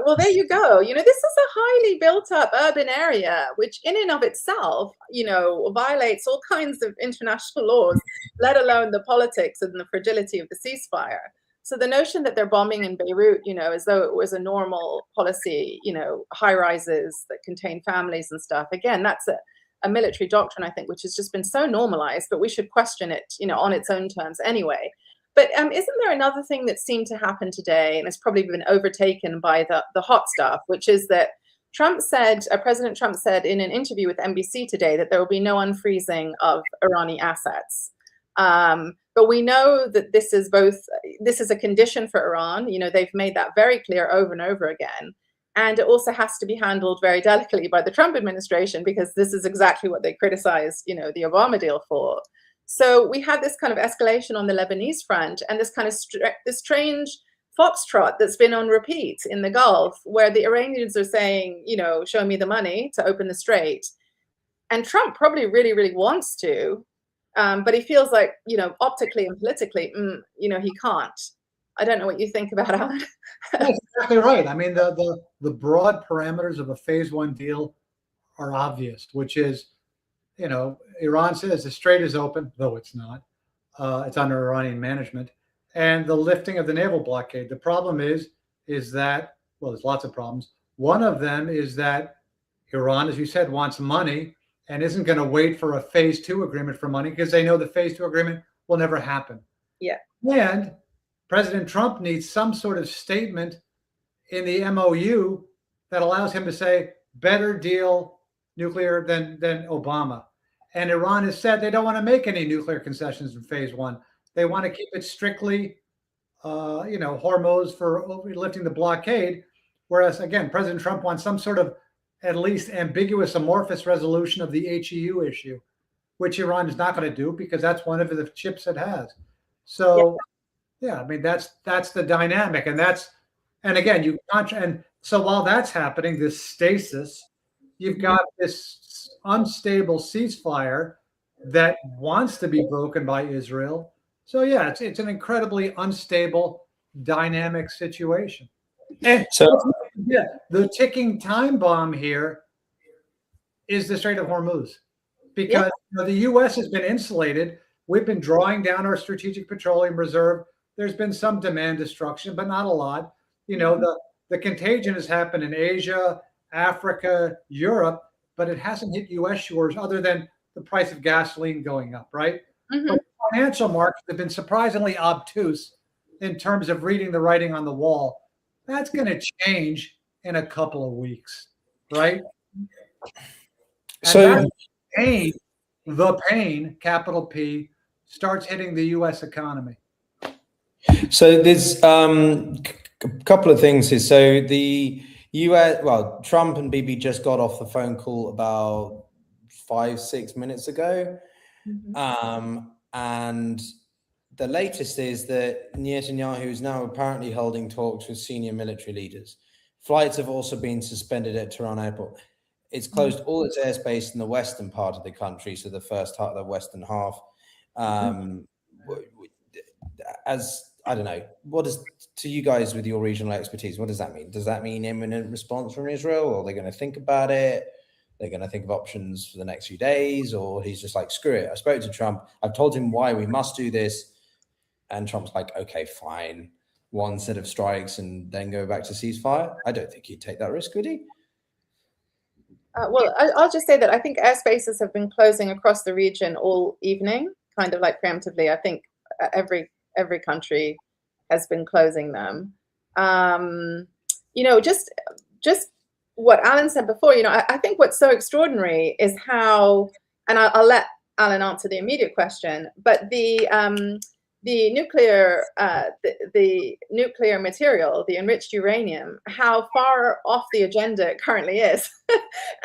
Well, there you go. This is a highly built-up urban area, which in and of itself, violates all kinds of international laws, let alone the politics and the fragility of the ceasefire. So the notion that they're bombing in Beirut, as though it was a normal policy, high-rises that contain families and stuff. Again, that's a military doctrine, I think, which has just been so normalized, but we should question it, on its own terms anyway. But isn't there another thing that seemed to happen today, and it's probably been overtaken by the hot stuff, which is that President Trump said in an interview with NBC today that there will be no unfreezing of Iranian assets. But we know that this is a condition for Iran. They've made that very clear over and over again. And it also has to be handled very delicately by the Trump administration, because this is exactly what they criticized, the Obama deal for. So we had this kind of escalation on the Lebanese front, and this kind of this strange foxtrot that's been on repeat in the Gulf, where the Iranians are saying, show me the money to open the strait. And Trump probably really, really wants to, but he feels like, optically and politically, he can't. I don't know what you think about Alan. That's exactly right. I mean, the broad parameters of a phase 1 deal are obvious, which is, Iran says the strait is open, though it's not. It's under Iranian management. And the lifting of the naval blockade. The problem is that, well, there's lots of problems. One of them is that Iran, as you said, wants money, and isn't going to wait for a phase 2 agreement for money because they know the phase 2 agreement will never happen. Yeah. And President Trump needs some sort of statement in the MOU that allows him to say better deal nuclear than Obama. And Iran has said they don't want to make any nuclear concessions in phase 1. They want to keep it strictly, Hormuz for lifting the blockade. Whereas, again, President Trump wants some sort of at least ambiguous, amorphous resolution of the HEU issue, which Iran is not going to do because that's one of the chips it has. So, yeah, I mean, that's the dynamic. And again, and so while that's happening, this stasis, you've got this unstable ceasefire that wants to be broken by Israel. So, yeah, it's an incredibly unstable, dynamic situation. And So, the ticking time bomb here is the Strait of Hormuz, because the U.S. has been insulated. We've been drawing down our strategic petroleum reserve. There's been some demand destruction, but not a lot. The contagion has happened in Asia, Africa, Europe, but it hasn't hit U.S. shores other than the price of gasoline going up, right? Mm-hmm. But financial markets have been surprisingly obtuse in terms of reading the writing on the wall. That's going to change in a couple of weeks, right? So the pain, capital P, starts hitting the U.S. economy. So there's a couple of things here. So the US, well, Trump and Bibi just got off the phone call about 5-6 minutes ago. Mm-hmm. And the latest is that Netanyahu is now apparently holding talks with senior military leaders. Flights have also been suspended at Tehran airport. It's closed all its airspace in the western part of the country, so the first half, the western half. As I don't know, what is to you guys with your regional expertise? What does that mean? Does that mean imminent response from Israel, or are they going to think about it? They're going to think of options for the next few days, or he's just like, screw it. I spoke to Trump. I've told him why we must do this. And Trump's like, okay, fine. One set of strikes and then go back to ceasefire. I don't think he'd take that risk, would he? Well, I'll just say that I think airspaces have been closing across the region all evening, kind of like preemptively. I think every country has been closing them. Just what Alan said before, I think what's so extraordinary is how, and I'll let Alan answer the immediate question, but the nuclear material, the enriched uranium, how far off the agenda it currently is,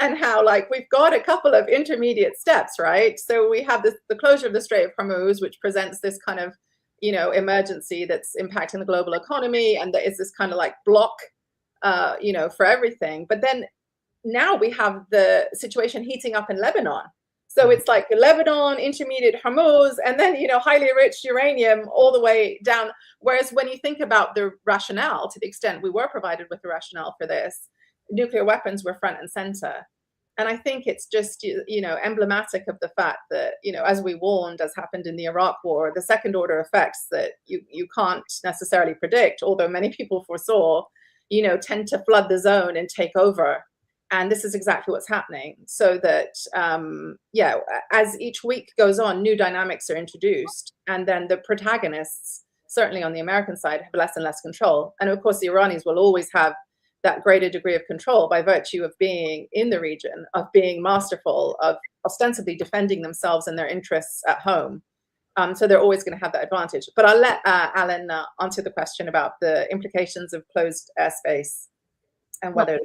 and how we've got a couple of intermediate steps, right? So we have the closure of the Strait of Hormuz, which presents this kind of emergency that's impacting the global economy, and there is this kind of block, for everything. But then now we have the situation heating up in Lebanon. So it's like Lebanon, intermediate Hormuz, and then, highly enriched uranium all the way down. Whereas when you think about the rationale, to the extent we were provided with the rationale for this, nuclear weapons were front and center. And I think it's just, emblematic of the fact that, as we warned, as happened in the Iraq war, the second order effects that you can't necessarily predict, although many people foresaw, tend to flood the zone and take over. And this is exactly what's happening. So that, as each week goes on, new dynamics are introduced. And then the protagonists, certainly on the American side, have less and less control. And of course, the Iranis will always have that greater degree of control by virtue of being in the region, of being masterful, of ostensibly defending themselves and their interests at home. So they're always going to have that advantage. But I'll let Alan answer the question about the implications of closed airspace and whether...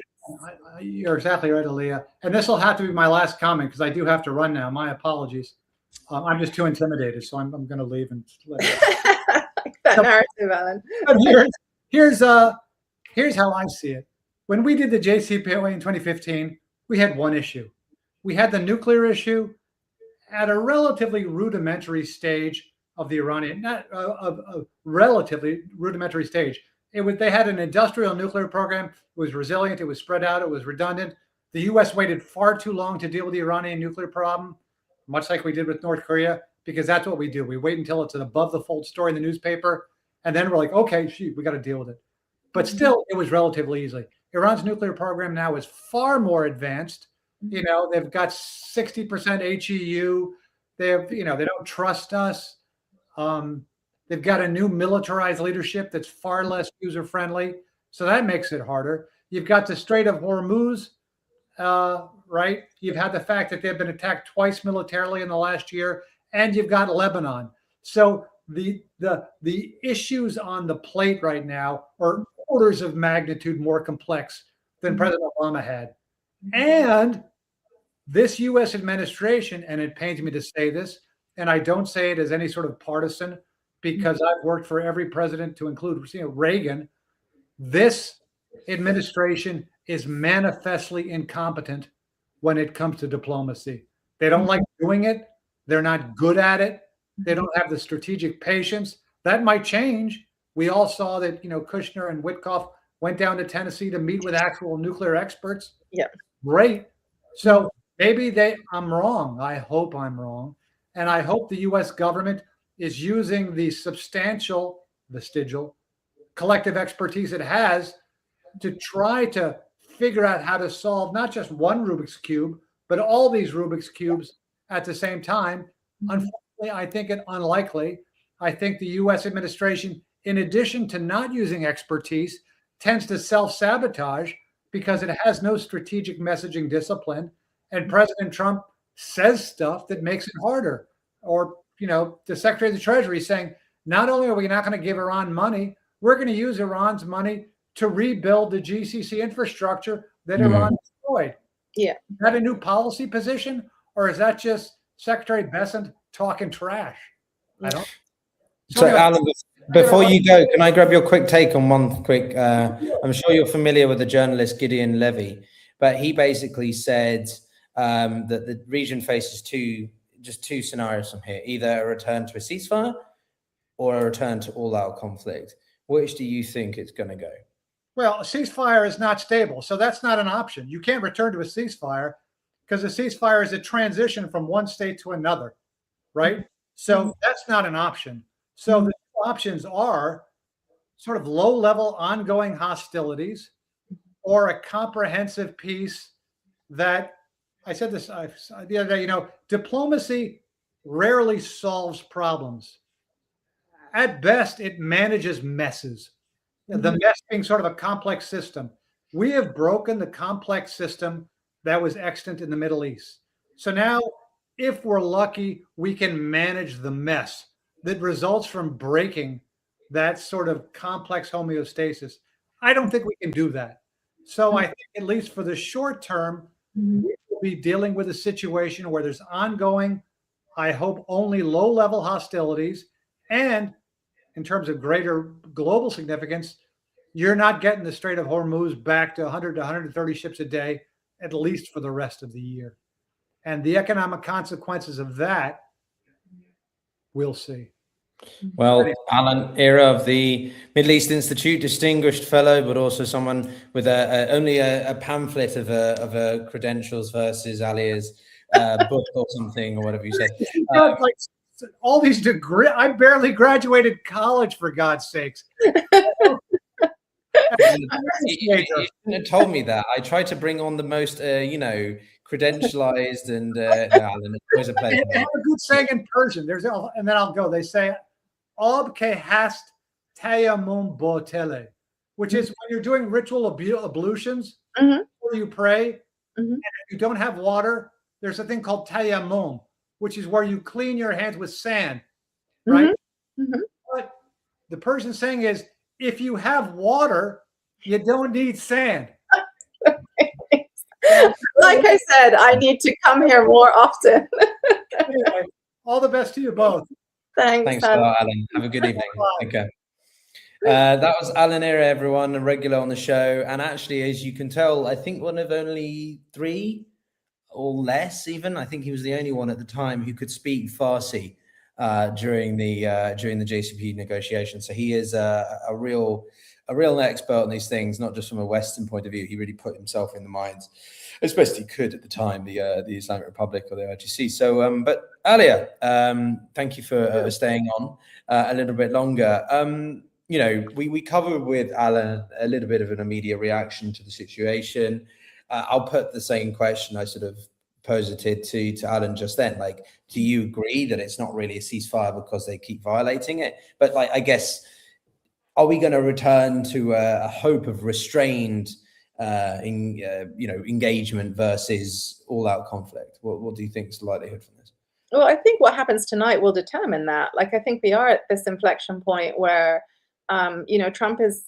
You're exactly right, Aaliyah. And this will have to be my last comment because I do have to run now. My apologies. I'm just too intimidated, so I'm going to leave and let that narrative, Alan. Here's how I see it. When we did the JCPOA in 2015, we had one issue. We had the nuclear issue at a relatively rudimentary stage of the Iranian, not a relatively rudimentary stage. They had an industrial nuclear program. It was resilient. It was spread out. It was redundant. The U.S. waited far too long to deal with the Iranian nuclear problem, much like we did with North Korea, because that's what we do. We wait until it's an above-the-fold story in the newspaper, and then we're like, okay, shoot, we got to deal with it. But still, it was relatively easy. Iran's nuclear program now is far more advanced. You know, they've got 60% HEU. They have, you know, they don't trust us. They've got a new militarized leadership that's far less user friendly. So that makes it harder. You've got the Strait of Hormuz, right? You've had the fact that they've been attacked twice militarily in the last year, and you've got Lebanon. So the issues on the plate right now are orders of magnitude more complex than President Obama had. And this U.S. administration, and it pains me to say this, and I don't say it as any sort of partisan, because I've worked for every president to include, you know, Reagan. This administration is manifestly incompetent when it comes to diplomacy. They don't like doing it. They're not good at it. They don't have the strategic patience. That might change. We all saw that, you know, Kushner and Witkoff went down to Tennessee to meet with actual nuclear experts. Yeah. Great. So maybe I'm wrong. I hope I'm wrong. And I hope the US government is using the substantial, vestigial, collective expertise it has to try to figure out how to solve not just one Rubik's Cube, but all these Rubik's Cubes at the same time. Unfortunately, I think it unlikely. I think the US administration, in addition to not using expertise, tends to self-sabotage because it has no strategic messaging discipline. And President Trump says stuff that makes it harder. Or, you know, the Secretary of the Treasury saying, not only are we not going to give Iran money, we're going to use Iran's money to rebuild the GCC infrastructure that Iran destroyed. Yeah. Is that a new policy position, or is that just Secretary Bessent talking trash? I don't. So, anyway, Alan, before you go, can I grab your quick take on one quick? I'm sure you're familiar with the journalist Gideon Levy, but he basically said that the region faces two scenarios from here: either a return to a ceasefire or a return to all-out conflict. Which do you think it's going to go? Well, a ceasefire is not stable, so that's not an option. You can't return to a ceasefire because a ceasefire is a transition from one state to another, right? So that's not an option. So the options are sort of low-level ongoing hostilities or a comprehensive peace that, I said this the other day, you know, diplomacy rarely solves problems. At best, it manages messes. The mess being sort of a complex system. We have broken the complex system that was extant in the Middle East. So now, if we're lucky, we can manage the mess that results from breaking that sort of complex homeostasis. I don't think we can do that. So I think, at least for the short term, we will be dealing with a situation where there's ongoing, I hope, only low-level hostilities. And in terms of greater global significance, you're not getting the Strait of Hormuz back to 100 to 130 ships a day, at least for the rest of the year. And the economic consequences of that, we'll see. Well, Alan, era of the Middle East Institute, distinguished fellow, but also someone with only a pamphlet of a credentials versus Alia's book or something, or whatever you said. Like all these degrees, I barely graduated college, for God's sakes. You shouldn't have told me that. I tried to bring on the most, credentialized and Alan, it's always a pleasure. They have a good saying in Persian. And then I'll go. They say, "Ab ke hast tayammum botele," which is when you're doing ritual ablutions, or you pray, and if you don't have water, there's a thing called tayammum, which is where you clean your hands with sand, right? But the Persian saying is, if you have water, you don't need sand. Like I said, I need to come here more often. Anyway, all the best to you both. Thanks a lot, Alan. Have a good evening. Okay. That was Alan Era, everyone, a regular on the show. And actually, as you can tell, I think one of only 3 or less even. I think he was the only one at the time who could speak Farsi during the JCPOA negotiations. So he is a real expert on these things, not just from a Western point of view. He really put himself in the minds as best he could at the time, the Islamic Republic or the IGC. So, but Alia, thank you for staying on a little bit longer. We covered with Alan a little bit of an immediate reaction to the situation. I'll put the same question I sort of posited to Alan just then. Like, do you agree that it's not really a ceasefire because they keep violating it? But like, I guess, are we going to return to a hope of restrained engagement versus all-out conflict? What do you think is the likelihood from this? Well, I think what happens tonight will determine that. Like, I think we are at this inflection point where, Trump is,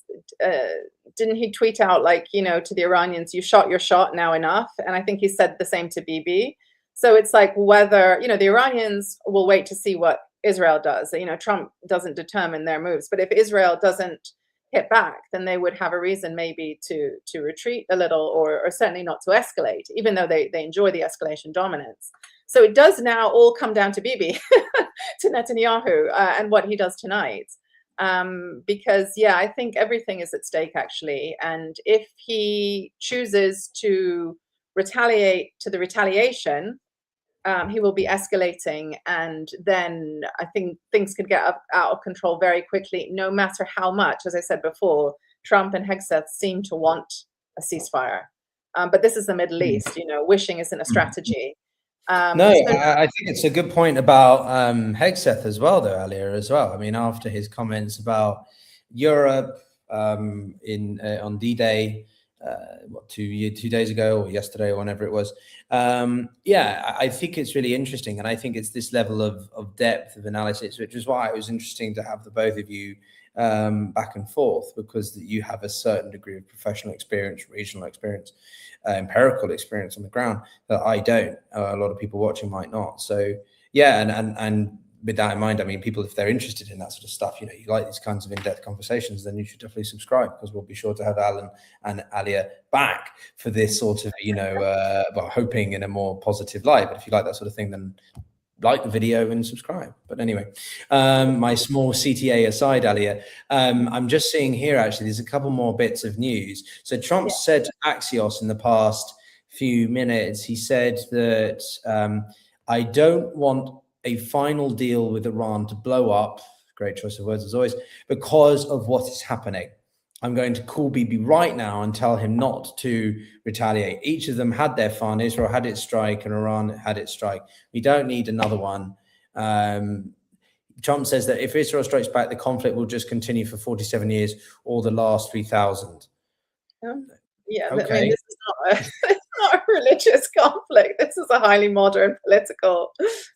didn't he tweet out, like, to the Iranians, you shot your shot, now enough? And I think he said the same to Bibi. So it's like whether, the Iranians will wait to see what Israel does. Trump doesn't determine their moves. But if Israel doesn't hit back, then they would have a reason maybe to retreat a little, or certainly not to escalate, even though they enjoy the escalation dominance. So it does now all come down to Bibi, to Netanyahu, and what he does tonight. Because, I think everything is at stake, actually. And if he chooses to retaliate to the retaliation, he will be escalating. And then I think things could get out of control very quickly, no matter how much, as I said before, Trump and Hegseth seem to want a ceasefire. But this is the Middle East, wishing isn't a strategy. No, I think it's a good point about Hegseth as well, though, earlier as well. I mean, after his comments about Europe on D-Day, 2 days ago, or yesterday, or whenever it was. I think it's really interesting. And I think it's this level of depth of analysis, which is why it was interesting to have the both of you back and forth, because you have a certain degree of professional experience, regional experience, empirical experience on the ground that I don't. A lot of people watching might not. So and with that in mind, I mean, people, if they're interested in that sort of stuff, you like these kinds of in-depth conversations, then you should definitely subscribe, because we'll be sure to have Alan and Alia back for this sort of, hoping in a more positive light. But if you like that sort of thing, then like the video and subscribe. But anyway, my small CTA aside, Alia, I'm just seeing here, actually, there's a couple more bits of news. So Trump said to Axios in the past few minutes, he said that I don't want a final deal with Iran to blow up, great choice of words as always, because of what is happening. I'm going to call Bibi right now and tell him not to retaliate. Each of them had their fun. Israel had its strike and Iran had its strike. We don't need another one. Trump says that if Israel strikes back, the conflict will just continue for 47 years or the last 3,000. Okay. I mean, this is not a religious conflict. This is a highly modern political.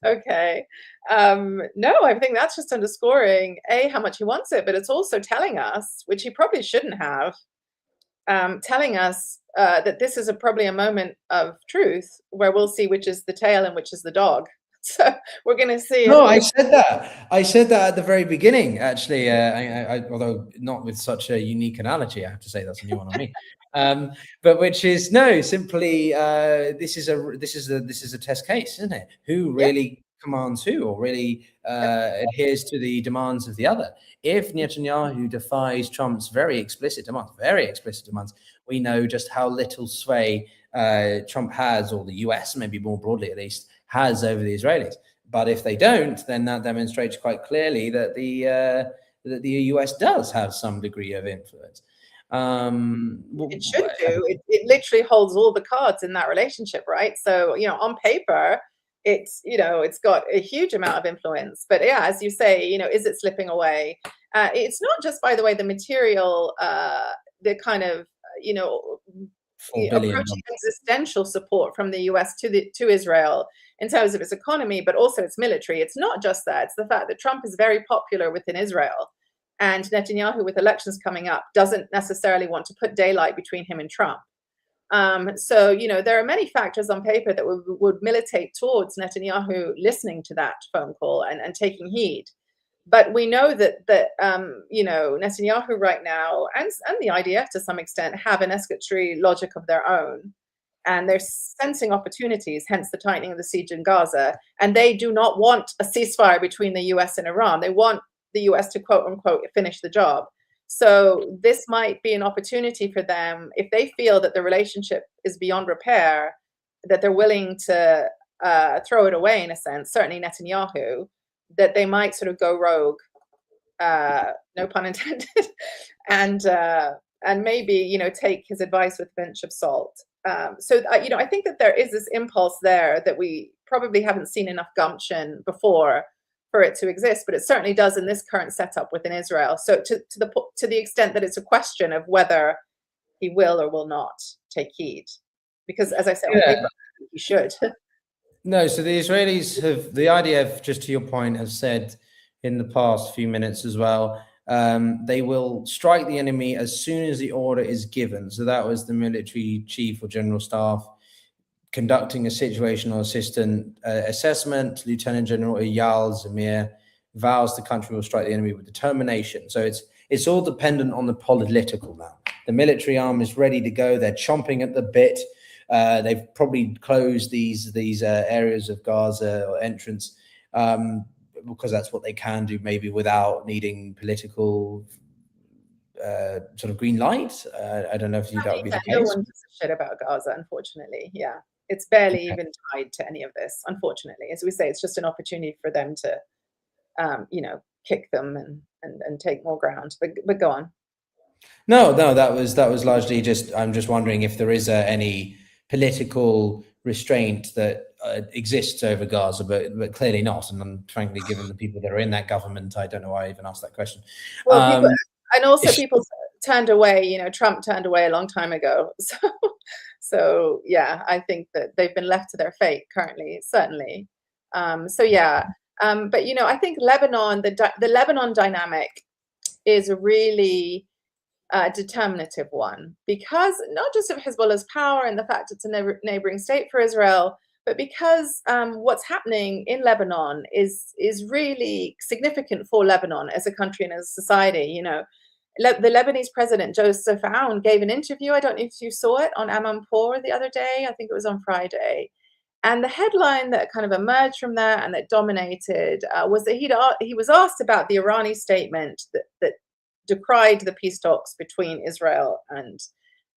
Okay. No, I think that's just underscoring how much he wants it, but it's also telling us, which he probably shouldn't have, telling us that this is probably a moment of truth where we'll see which is the tail and which is the dog. So we're going to see. No, I said that. I said that at the very beginning, actually. Although not with such a unique analogy, I have to say that's a new one on me. But which is simply this is a test case, isn't it? Who really commands who, or really adheres to the demands of the other? If Netanyahu defies Trump's very explicit demands, we know just how little sway Trump has, or the US, maybe more broadly at least, has over the Israelis. But if they don't, then that demonstrates quite clearly that the US does have some degree of influence. It should do. It literally holds all the cards in that relationship, right? So, on paper, it's got a huge amount of influence. But as you say, is it slipping away? It's not just, by the way, the material, the kind of, approaching existential support from the US to Israel in terms of its economy, but also its military. It's not just that. It's the fact that Trump is very popular within Israel. And Netanyahu, with elections coming up, doesn't necessarily want to put daylight between him and Trump. So, there are many factors on paper that would militate towards Netanyahu listening to that phone call and taking heed. But we know that Netanyahu right now, and the IDF to some extent, have an escalatory logic of their own. And they're sensing opportunities, hence the tightening of the siege in Gaza. And they do not want a ceasefire between the US and Iran. They want the US to, quote unquote, finish the job. So this might be an opportunity for them, if they feel that the relationship is beyond repair, that they're willing to throw it away in a sense, certainly Netanyahu, that they might sort of go rogue, no pun intended, and maybe, take his advice with a pinch of salt. I think that there is this impulse there that we probably haven't seen enough gumption before for it to exist, but it certainly does in this current setup within Israel. So to the extent that it's a question of whether he will or will not take heed, because as I said, on paper, he should. No, so the Israelis have, the IDF, just to your point, have said in the past few minutes as well, they will strike the enemy as soon as the order is given. So that was the military chief or general staff conducting a situational assessment. Lieutenant General Eyal Zamir vows the country will strike the enemy with determination. So it's all dependent on the political now. The military arm is ready to go. They're chomping at the bit. They've probably closed these areas of Gaza or entrance because that's what they can do, maybe without needing political sort of green light. I don't know if that would be the case. No one gives a shit about Gaza, unfortunately. Yeah, it's barely even tied to any of this, unfortunately. As we say, it's just an opportunity for them to, kick them and take more ground. But go on. No, that was largely just. I'm just wondering if there is any political restraint that exists over Gaza, but clearly not. And frankly, given the people that are in that government, I don't know why I even asked that question. Well, people turned away. Trump turned away a long time ago. So yeah, I think that they've been left to their fate currently, certainly. But I think Lebanon, the Lebanon dynamic is a really determinative one, because not just of Hezbollah's power and the fact it's a neighboring state for Israel, but because what's happening in Lebanon is really significant for Lebanon as a country and as a society. The Lebanese president, Joseph Aoun, gave an interview. I don't know if you saw it on Amanpour the other day. I think it was on Friday. And the headline that kind of emerged from that and that dominated was that he was asked about the Irani statement that decried the peace talks between Israel and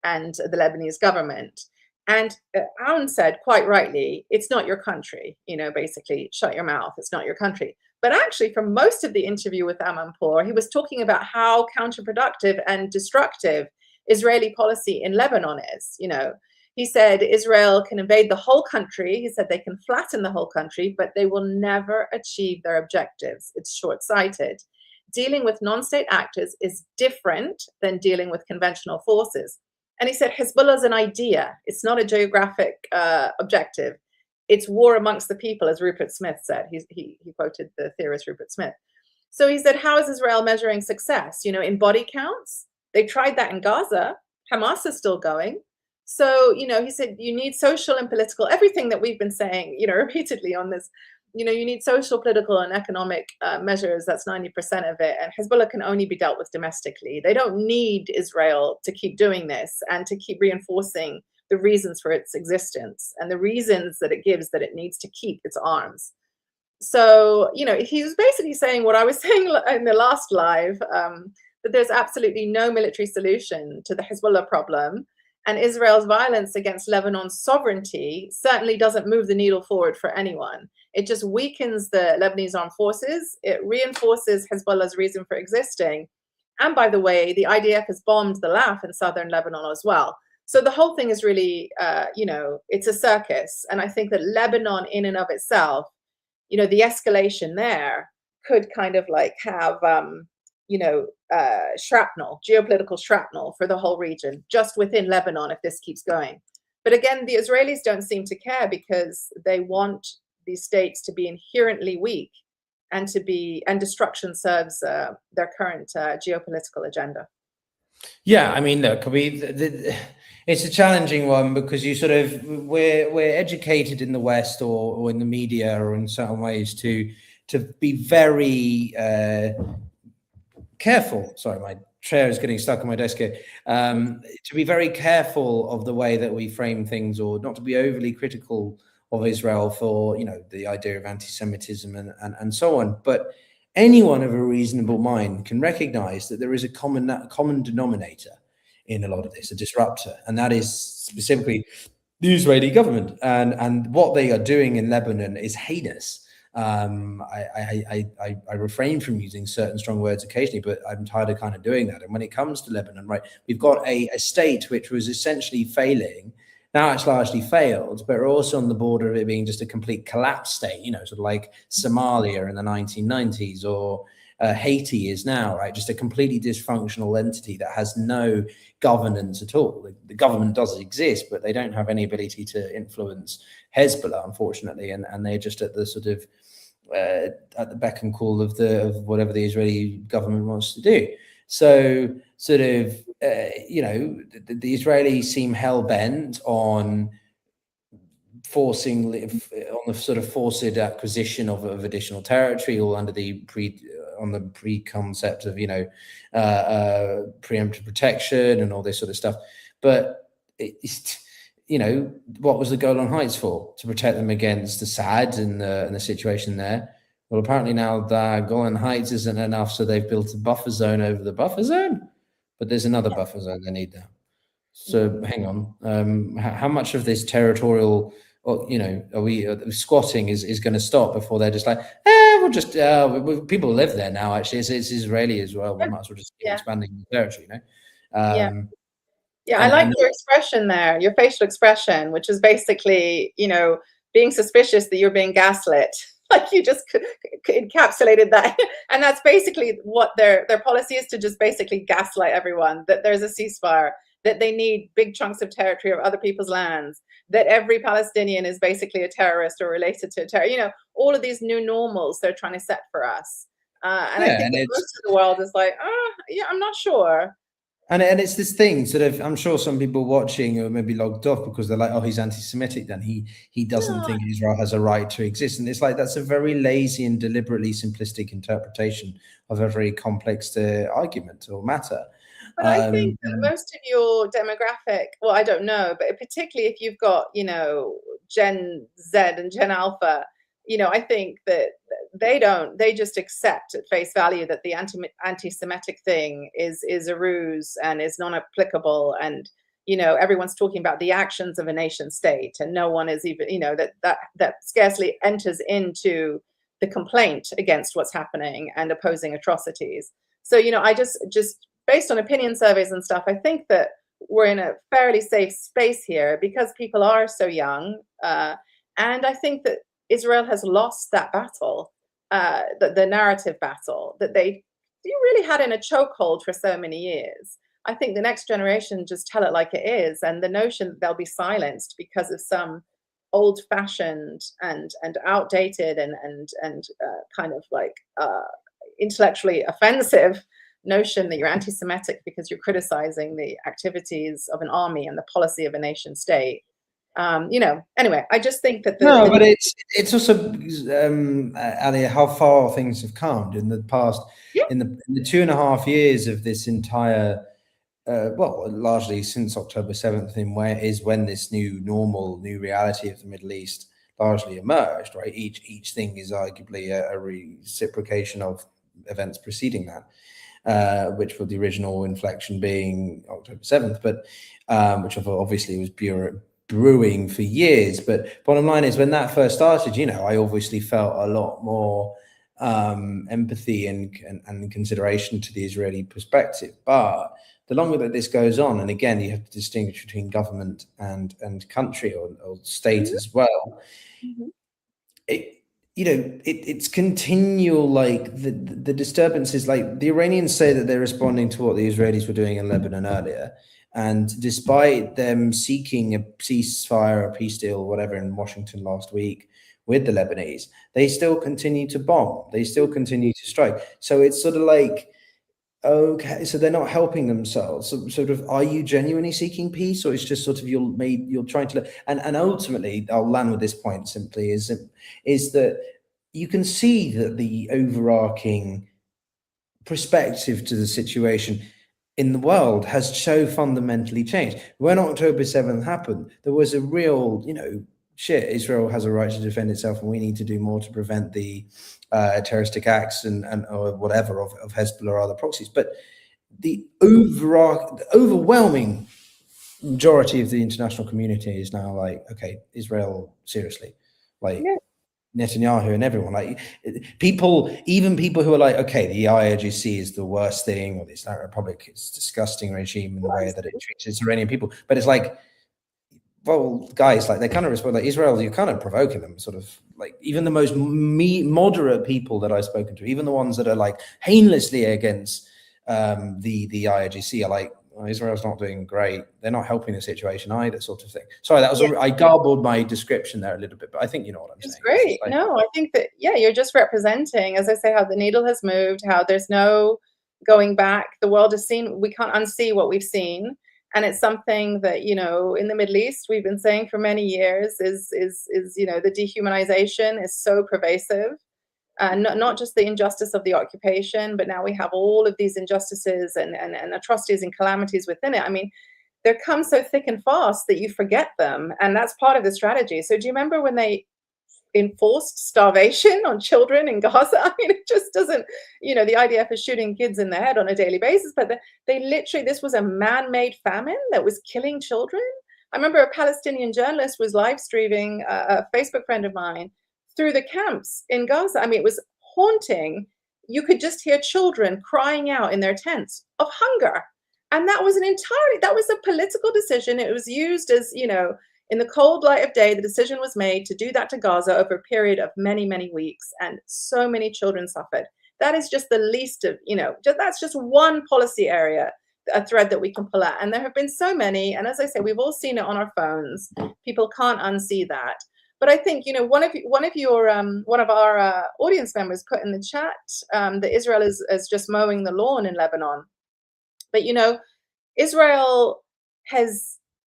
the Lebanese government. And Aoun said, quite rightly, it's not your country, basically, shut your mouth, it's not your country. But actually, for most of the interview with Amanpour, he was talking about how counterproductive and destructive Israeli policy in Lebanon is. He said Israel can invade the whole country. He said they can flatten the whole country, but they will never achieve their objectives. It's short-sighted. Dealing with non-state actors is different than dealing with conventional forces. And he said Hezbollah is an idea. It's not a geographic objective. It's war amongst the people, as Rupert Smith said. He quoted the theorist Rupert Smith. So he said, how is Israel measuring success? In body counts. They tried that in Gaza. Hamas is still going. So, he said, you need social and political, everything that we've been saying, repeatedly on this. You need social, political, and economic measures. That's 90% of it. And Hezbollah can only be dealt with domestically. They don't need Israel to keep doing this and to keep reinforcing the reasons for its existence and the reasons that it gives that it needs to keep its arms. So, he was basically saying what I was saying in the last live, that there's absolutely no military solution to the Hezbollah problem. And Israel's violence against Lebanon's sovereignty certainly doesn't move the needle forward for anyone. It just weakens the Lebanese armed forces. It reinforces Hezbollah's reason for existing. And by the way, the IDF has bombed the Laf in southern Lebanon as well. So the whole thing is really, it's a circus. And I think that Lebanon in and of itself, the escalation there could kind of like have, shrapnel, geopolitical shrapnel for the whole region, just within Lebanon if this keeps going. But again, the Israelis don't seem to care because they want these states to be inherently weak and destruction serves their current geopolitical agenda. Yeah, I mean, look, it's a challenging one because we're educated in the West or in the media or in certain ways to be very careful. Sorry, my chair is getting stuck on my desk here. To be very careful of the way that we frame things, or not to be overly critical of Israel for the idea of anti-Semitism and so on. But anyone of a reasonable mind can recognize that there is a common denominator in a lot of this, a disruptor, and that is specifically the Israeli government. And what they are doing in Lebanon is heinous. I refrain from using certain strong words occasionally, but I'm tired of kind of doing that. And when it comes to Lebanon, right, we've got a state which was essentially failing Now it's largely failed, but we're also on the border of it being just a complete collapse state, sort of like Somalia in the 1990s, or Haiti is now, right? Just a completely dysfunctional entity that has no governance at all. The government does exist, but they don't have any ability to influence Hezbollah, unfortunately, and they're just at the sort of at the beck and call of whatever the Israeli government wants to do. So sort of, the Israelis seem hell bent on the sort of forced acquisition of additional territory, all under the pre-concept of preemptive protection and all this sort of stuff. But what was the Golan Heights for? To protect them against Assad and the situation there. Well, apparently now the Golan Heights isn't enough, so they've built a buffer zone over the buffer zone. But there's another buffer zone they need now. So hang on, how much of this territorial, squatting is going to stop before they're just like, we'll just people live there now. Actually, it's Israeli as well. We might as well just keep expanding the territory. I like your expression there, your facial expression, which is basically, being suspicious that you're being gaslit. Like you just encapsulated that. And that's basically what their policy is, to just basically gaslight everyone, that there's a ceasefire, that they need big chunks of territory of other people's lands, that every Palestinian is basically a terrorist or related to a terror. All of these new normals they're trying to set for us. I think that most of the world is like, I'm not sure. And it's this thing sort of, I'm sure some people watching or maybe logged off because they're like, oh, he's anti-Semitic, then he doesn't think Israel has a right to exist. And it's like, that's a very lazy and deliberately simplistic interpretation of a very complex argument or matter. But I think that most of your demographic, well, I don't know, but particularly if you've got, Gen Z and Gen Alpha, I think that they just accept at face value that the anti-Semitic thing is a ruse and is non-applicable. And, everyone's talking about the actions of a nation state, and no one is even, that scarcely enters into the complaint against what's happening and opposing atrocities. So, I just based on opinion surveys and stuff, I think that we're in a fairly safe space here because people are so young. And I think that Israel has lost that battle, the narrative battle that they really had in a chokehold for so many years. I think the next generation just tell it like it is. And the notion that they'll be silenced because of some old-fashioned and outdated and kind of like intellectually offensive notion that you're anti-Semitic because you're criticizing the activities of an army and the policy of a nation state. Anyway, I just think that but it's also Ali, how far things have come in the past. In the 2.5 years of this entire largely since October 7th, when this new reality of the Middle East largely emerged, right? Each thing is arguably a reciprocation of events preceding that. Which for the original inflection being October 7th, but which obviously was brewing for years. But bottom line is, when that first started, I obviously felt a lot more empathy and consideration to the Israeli perspective. But the longer that this goes on, and again, you have to distinguish between government and country or state as well. It's continual, like the disturbances. Like the Iranians say that they're responding to what the Israelis were doing in Lebanon earlier, and despite them seeking a ceasefire or peace deal or whatever in Washington last week with the Lebanese, they still continue to bomb. They still continue to strike. So it's sort of like, okay, so they're not helping themselves. So sort of, are you genuinely seeking peace, or it's just sort of you're trying to, and ultimately, I'll land with this point simply is that you can see that the overarching perspective to the situation in the world has so fundamentally changed. When October 7th happened, there was a real, Israel has a right to defend itself, and we need to do more to prevent the terroristic acts and or whatever of Hezbollah or other proxies. But the overwhelming majority of the international community is now like, okay, Israel, seriously, like Netanyahu and everyone, like even people who are like, okay, the IRGC is the worst thing, or the Islamic Republic is a disgusting regime in the way that it treats its Iranian people. But it's like, well, guys, like they kind of respond like Israel, you're kind of provoking them, sort of like even the most moderate people that I've spoken to, even the ones that are like heinously against the IRGC are like, well, Israel's not doing great. They're not helping the situation either, sort of thing. Sorry, that was I garbled my description there a little bit, but I think you know what I'm saying. It's great. Like, no, I think that, yeah, you're just representing, as I say, how the needle has moved, how there's no going back. The world has seen, we can't unsee what we've seen. And it's something that, you know, in the Middle East, we've been saying for many years is you know, the dehumanization is so pervasive. Not just the injustice of the occupation, but now we have all of these injustices and atrocities and calamities within it. I mean, they come so thick and fast that you forget them. And that's part of the strategy. So do you remember when they enforced starvation on children in Gaza? I mean, it just doesn't, you know, the IDF is shooting kids in the head on a daily basis, but they literally, this was a man-made famine that was killing children. I remember a Palestinian journalist was live streaming, a Facebook friend of mine, through the camps in Gaza. I mean, it was haunting. You could just hear children crying out in their tents of hunger. And that was that was a political decision. It was used as, you know, in the cold light of day, the decision was made to do that to Gaza over a period of many, many weeks. And so many children suffered. That is just the least of, you know, that's just one policy area, a thread that we can pull out. And there have been so many. And as I say, we've all seen it on our phones. People can't unsee that. But I think, you know, one of our audience members put in the chat that Israel is just mowing the lawn in Lebanon. But, you know, Israel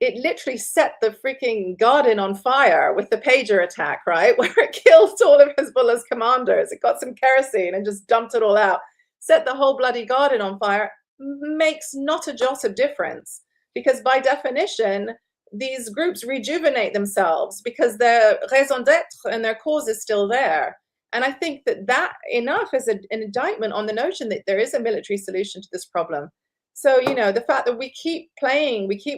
it literally set the freaking garden on fire with the pager attack, right? Where it killed all of Hezbollah's commanders. It got some kerosene and just dumped it all out. Set the whole bloody garden on fire. Makes not a jot of difference. Because by definition, these groups rejuvenate themselves because their raison d'etre and their cause is still there. And I think that enough is an indictment on the notion that there is a military solution to this problem. So, you know, the fact that we keep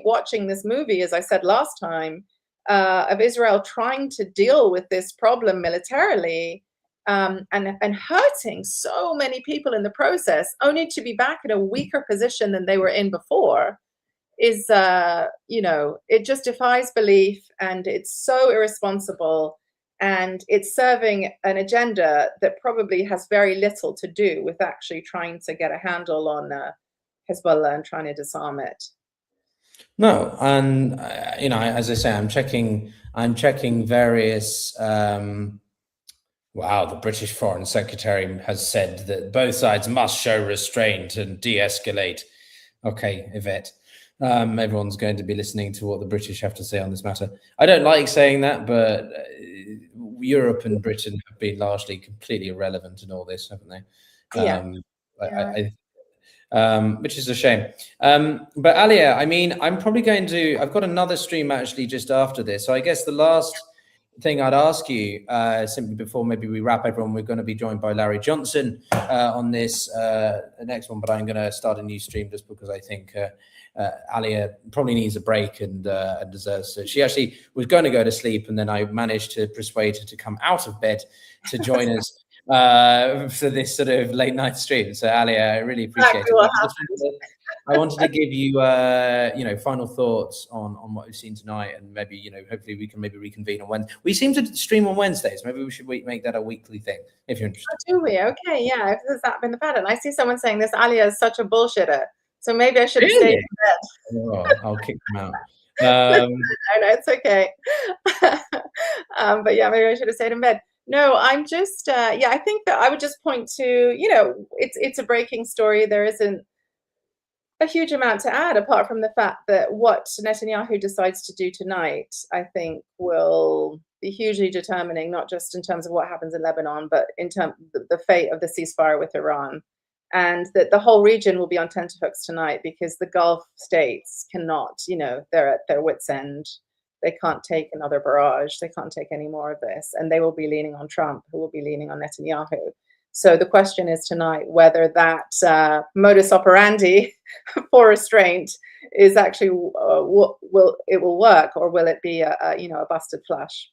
watching this movie, as I said last time, of Israel trying to deal with this problem militarily and hurting so many people in the process, only to be back in a weaker position than they were in before, is, you know, it just defies belief, and it's so irresponsible, and it's serving an agenda that probably has very little to do with actually trying to get a handle on Hezbollah and trying to disarm it. No, and you know, as I say, I'm checking various. Wow, the British Foreign Secretary has said that both sides must show restraint and de-escalate. Okay, Yvette. Everyone's going to be listening to what the British have to say on this matter. I don't like saying that, but Europe and Britain have been largely completely irrelevant in all this, haven't they? Which is a shame. But Alia, I mean, I've got another stream actually just after this. So I guess the last thing I'd ask you, simply before maybe we wrap everyone, we're going to be joined by Larry Johnson on this next one, but I'm going to start a new stream just because I think Alia probably needs a break and deserves it. She actually was going to go to sleep, and then I managed to persuade her to come out of bed to join us for this sort of late night stream. So Alia, I really appreciate it. I wanted to give you, you know, final thoughts on what we've seen tonight, and maybe, you know, hopefully we can maybe reconvene on Wednesday. We seem to stream on Wednesdays. Maybe we should make that a weekly thing, if you're interested. Oh, do we? Okay, yeah. Has that been the pattern? I see someone saying this Alia is such a bullshitter. So maybe I should have stayed in bed. Oh, I'll kick them out. No, it's okay. But yeah, maybe I should have stayed in bed. No, I'm just, I think that I would just point to, you know, it's a breaking story. There isn't a huge amount to add, apart from the fact that what Netanyahu decides to do tonight, I think, will be hugely determining, not just in terms of what happens in Lebanon, but in terms of the fate of the ceasefire with Iran. And that the whole region will be on tenterhooks tonight because the Gulf states cannot, you know, they're at their wits' end. They can't take another barrage. They can't take any more of this. And they will be leaning on Trump, who will be leaning on Netanyahu. So the question is tonight whether that modus operandi for restraint is actually will work, or will it be a busted flush?